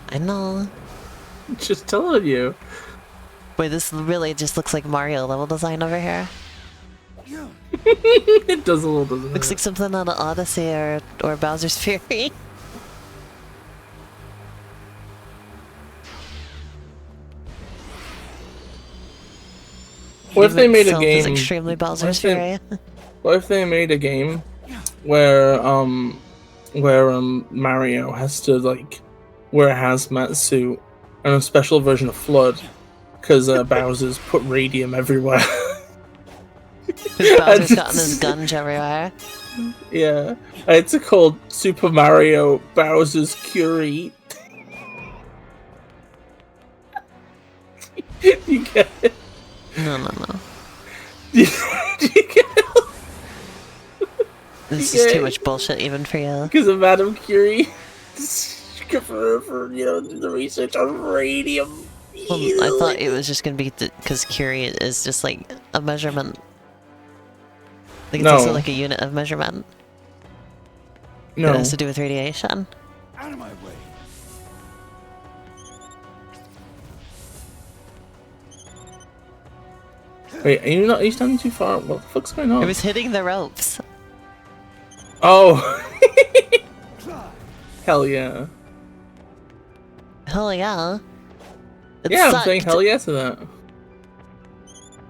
Speaker 1: I know.
Speaker 2: Just telling you.
Speaker 1: Wait, this really just looks like Mario level design over here.
Speaker 2: It does a little, doesn't
Speaker 1: Looks
Speaker 2: it?
Speaker 1: like something out of Odyssey or Bowser's Fury.
Speaker 2: What if they made a
Speaker 1: Itself is
Speaker 2: game?
Speaker 1: extremely Bowser's
Speaker 2: what
Speaker 1: Fury.
Speaker 2: What if they made a game where Mario has to like wear a hazmat suit and a special version of Flood because Bowser's put radium everywhere.
Speaker 1: Because Bowser's gotten his guns everywhere.
Speaker 2: Yeah, it's called Super Mario Bowser's Curate. You get it?
Speaker 1: No.
Speaker 2: You get it?
Speaker 1: This is too much bullshit even for you.
Speaker 2: Because of Madame Curie. For the research on radium.
Speaker 1: Well, I thought it was just gonna be because Curie is just like a measurement. Like it's also like a unit of measurement.
Speaker 2: No.
Speaker 1: It has to do with radiation.
Speaker 3: Out of my way.
Speaker 2: Wait, are you standing too far? What the fuck's going on?
Speaker 1: It was hitting the ropes.
Speaker 2: Oh! Hell yeah.
Speaker 1: Hell yeah. It
Speaker 2: Yeah, I'm
Speaker 1: sucked.
Speaker 2: saying hell yeah to that.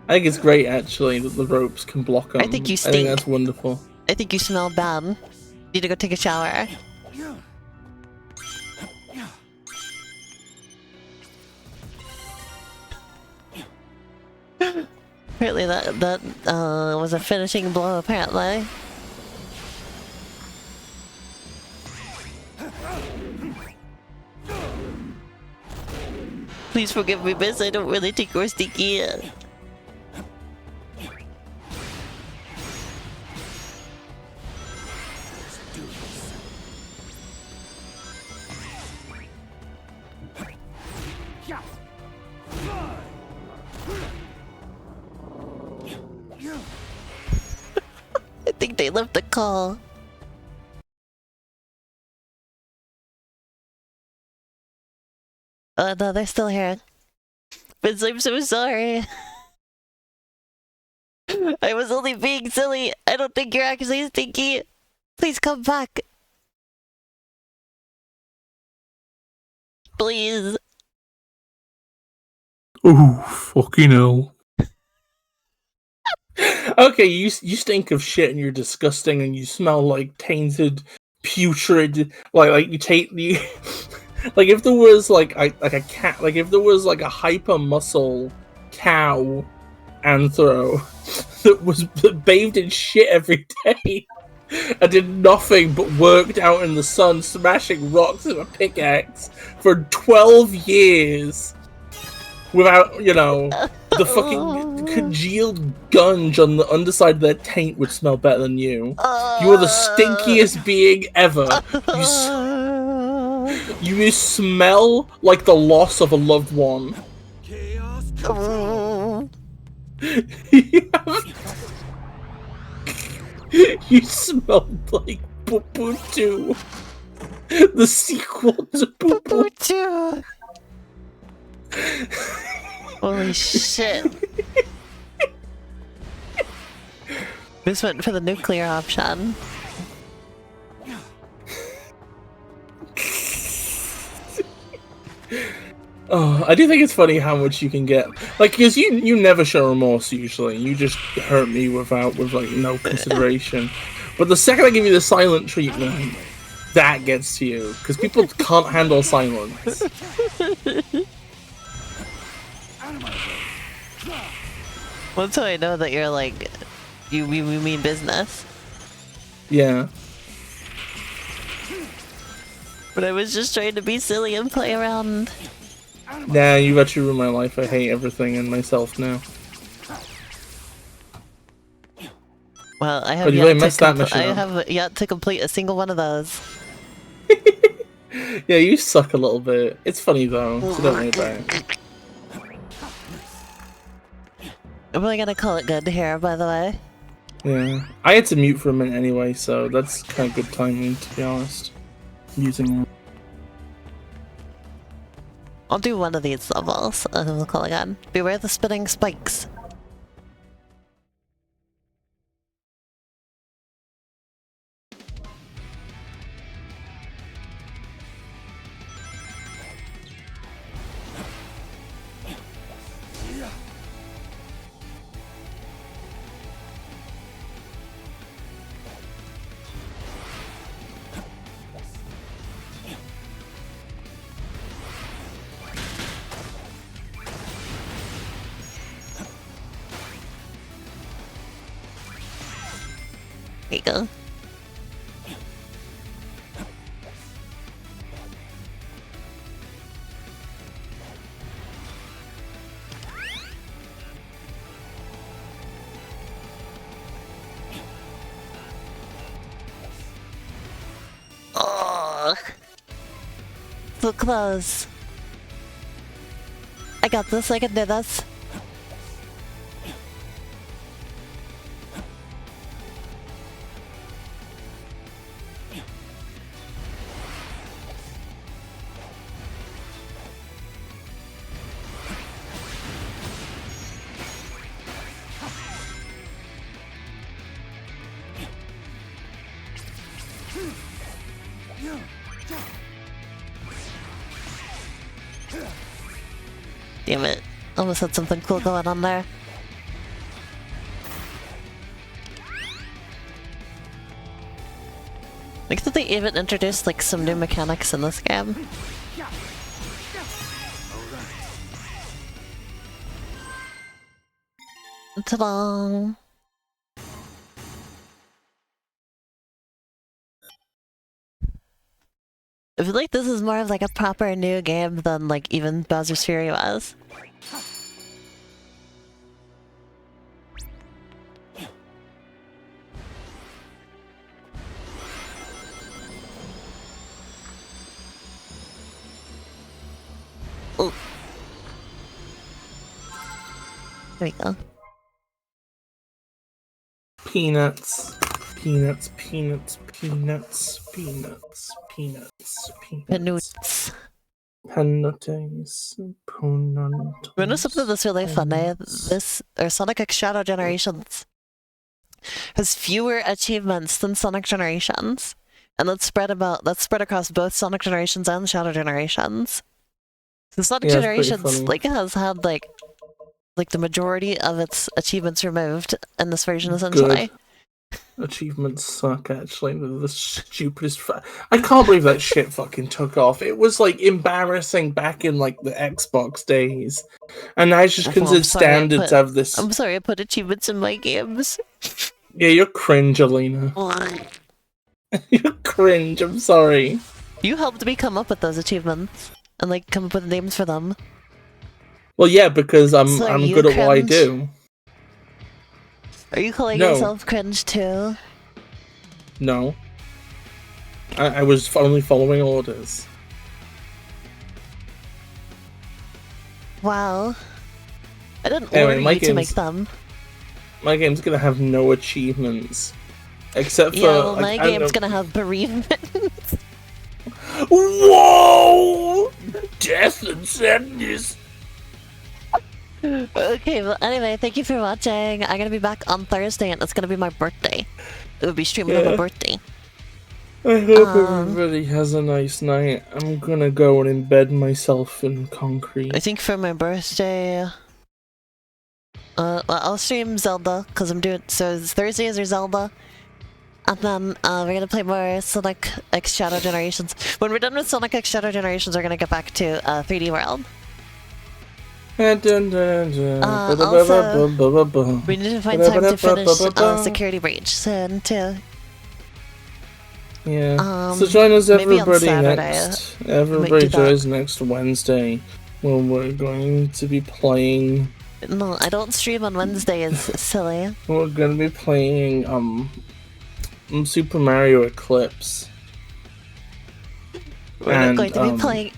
Speaker 2: I think it's great actually that the ropes can block them.
Speaker 1: I think you
Speaker 2: I
Speaker 1: stink.
Speaker 2: think that's wonderful.
Speaker 1: I think you smell bad. Need to go take a shower. Apparently that was a finishing blow, apparently. Please forgive me, Miss. I don't really think you're stinky. I think they left the call. Oh no, they're still here. Vince, I'm so sorry. I was only being silly. I don't think you're actually stinky. Please come back. Please.
Speaker 2: Ooh, fucking hell. Okay, you stink of shit and you're disgusting and you smell like tainted, putrid. Like you take the. Like if there was like a cat, like if there was like a hyper muscle cow anthro that bathed in shit every day and did nothing but worked out in the sun, smashing rocks with a pickaxe for 12 years without, you know, the fucking congealed gunge on the underside of their taint would smell better than you. You are the stinkiest being ever. You smell like the loss of a loved one.
Speaker 3: Chaos
Speaker 2: You smell like Poo Poo 2. The sequel to Poo Poo
Speaker 1: 2. Holy shit. This went for the nuclear option.
Speaker 2: Oh, I do think it's funny how much you can get. Like, because you never show remorse usually. You just hurt me with like no consideration. But the second I give you the silent treatment, that gets to you. Because people can't handle silence.
Speaker 1: Well, that's how I know that you're like, you mean business.
Speaker 2: Yeah.
Speaker 1: But I was just trying to be silly and play around.
Speaker 2: Nah, you've actually ruined my life. I hate everything and myself now.
Speaker 1: Well, I have,
Speaker 2: But you really messed that mission
Speaker 1: I
Speaker 2: up.
Speaker 1: have yet to complete a single one of those.
Speaker 2: Yeah, you suck a little bit. It's funny though, so don't worry about it.
Speaker 1: I'm really gonna call it good here, by the way.
Speaker 2: Yeah. I had to mute for a minute anyway, so that's kind of good timing, to be honest. Muting it.
Speaker 1: I'll do one of these levels, and then we'll call it good. Beware the spinning spikes. There you go. Oh, so close. I got this. I can do this. Damn it. Almost had something cool going on there. Like that they even introduced like some new mechanics in this game. Ta-da! I feel like this is more of like a proper new game than like even Bowser's Fury was. Ooh. There we go.
Speaker 2: Peanuts. Peanuts, peanuts, peanuts, peanuts, peanuts, peanuts.
Speaker 1: Peanuts.
Speaker 2: Peanuts.
Speaker 1: You know something that's really funny? This, or Sonic X Shadow Generations, has fewer achievements than Sonic Generations. And that's spread across both Sonic Generations and Shadow Generations. So Sonic Generations like has had like the majority of its achievements removed in this version essentially.
Speaker 2: Good. Achievements suck, actually. They're the stupidest. I can't believe that shit fucking took off. It was like embarrassing back in like the Xbox days, and now it's just considered standard to have this.
Speaker 1: I'm sorry, I put achievements in my games.
Speaker 2: Yeah, you're cringe, Alina. You're cringe. I'm sorry.
Speaker 1: You helped me come up with those achievements and like come up with names for them.
Speaker 2: Well, yeah, because I'm good at what I do.
Speaker 1: Are you calling yourself cringe too?
Speaker 2: No. I was only following orders.
Speaker 1: Wow. I didn't order you to make them.
Speaker 2: My game's gonna have no achievements. Except for...
Speaker 1: Yeah, well, my game's gonna have bereavement.
Speaker 2: Whoa! Death and sadness!
Speaker 1: Okay, well, anyway, thank you for watching. I'm gonna be back on Thursday, and it's gonna be my birthday. It would be streaming on my birthday.
Speaker 2: I hope everybody has a nice night. I'm gonna go and embed myself in concrete.
Speaker 1: I think for my birthday... well, I'll stream Zelda, because I'm doing... So Thursdays are Zelda. And then we're gonna play more Sonic X Shadow Generations. When we're done with Sonic X Shadow Generations, we're gonna get back to 3D World.
Speaker 2: Also,
Speaker 1: we need to find time to finish Security Breach soon too.
Speaker 2: Yeah. So join us everybody
Speaker 1: next.
Speaker 2: Everybody joins next Wednesday when we're going to be playing.
Speaker 1: No, I don't stream on Wednesdays, silly.
Speaker 2: We're gonna be playing Super Mario Eclipse.
Speaker 1: We're not going to be playing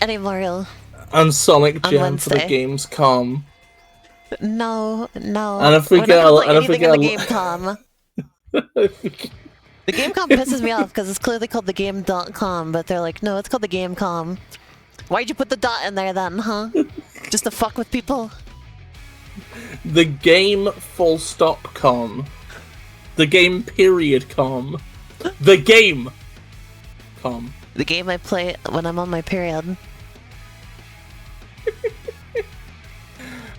Speaker 1: any Mario.
Speaker 2: And Sonic Jam for the Gamescom.
Speaker 1: No.
Speaker 2: And if we get
Speaker 1: the Gamecom. The Gamecom pisses me off because it's clearly called the Game.com, but they're like, no, it's called the Gamecom. Why'd you put the dot in there then, huh? Just to fuck with people?
Speaker 2: The Game full stop com. The Game period com. The Game com.
Speaker 1: The game I play when I'm on my period.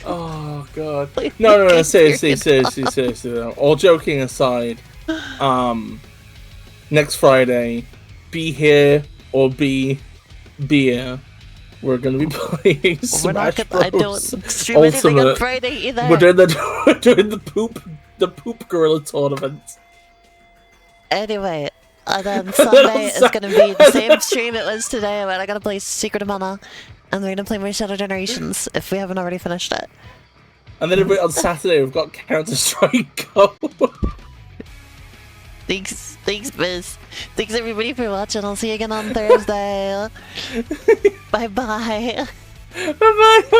Speaker 2: Oh god. No, seriously. All joking aside, next Friday, be here or be beer. We're gonna be playing Smash Bros.
Speaker 1: I don't stream anything on Friday either.
Speaker 2: We're doing the poop gorilla tournament.
Speaker 1: Anyway, and then Sunday is gonna be the same stream it was today, but I gotta play Secret of Mana. And we're gonna play more Shadow Generations if we haven't already finished it.
Speaker 2: And then on Saturday we've got Counter-Strike Go.
Speaker 1: Thanks, Biz. Thanks everybody for watching. I'll see you again on Thursday. Bye bye.
Speaker 2: Bye bye.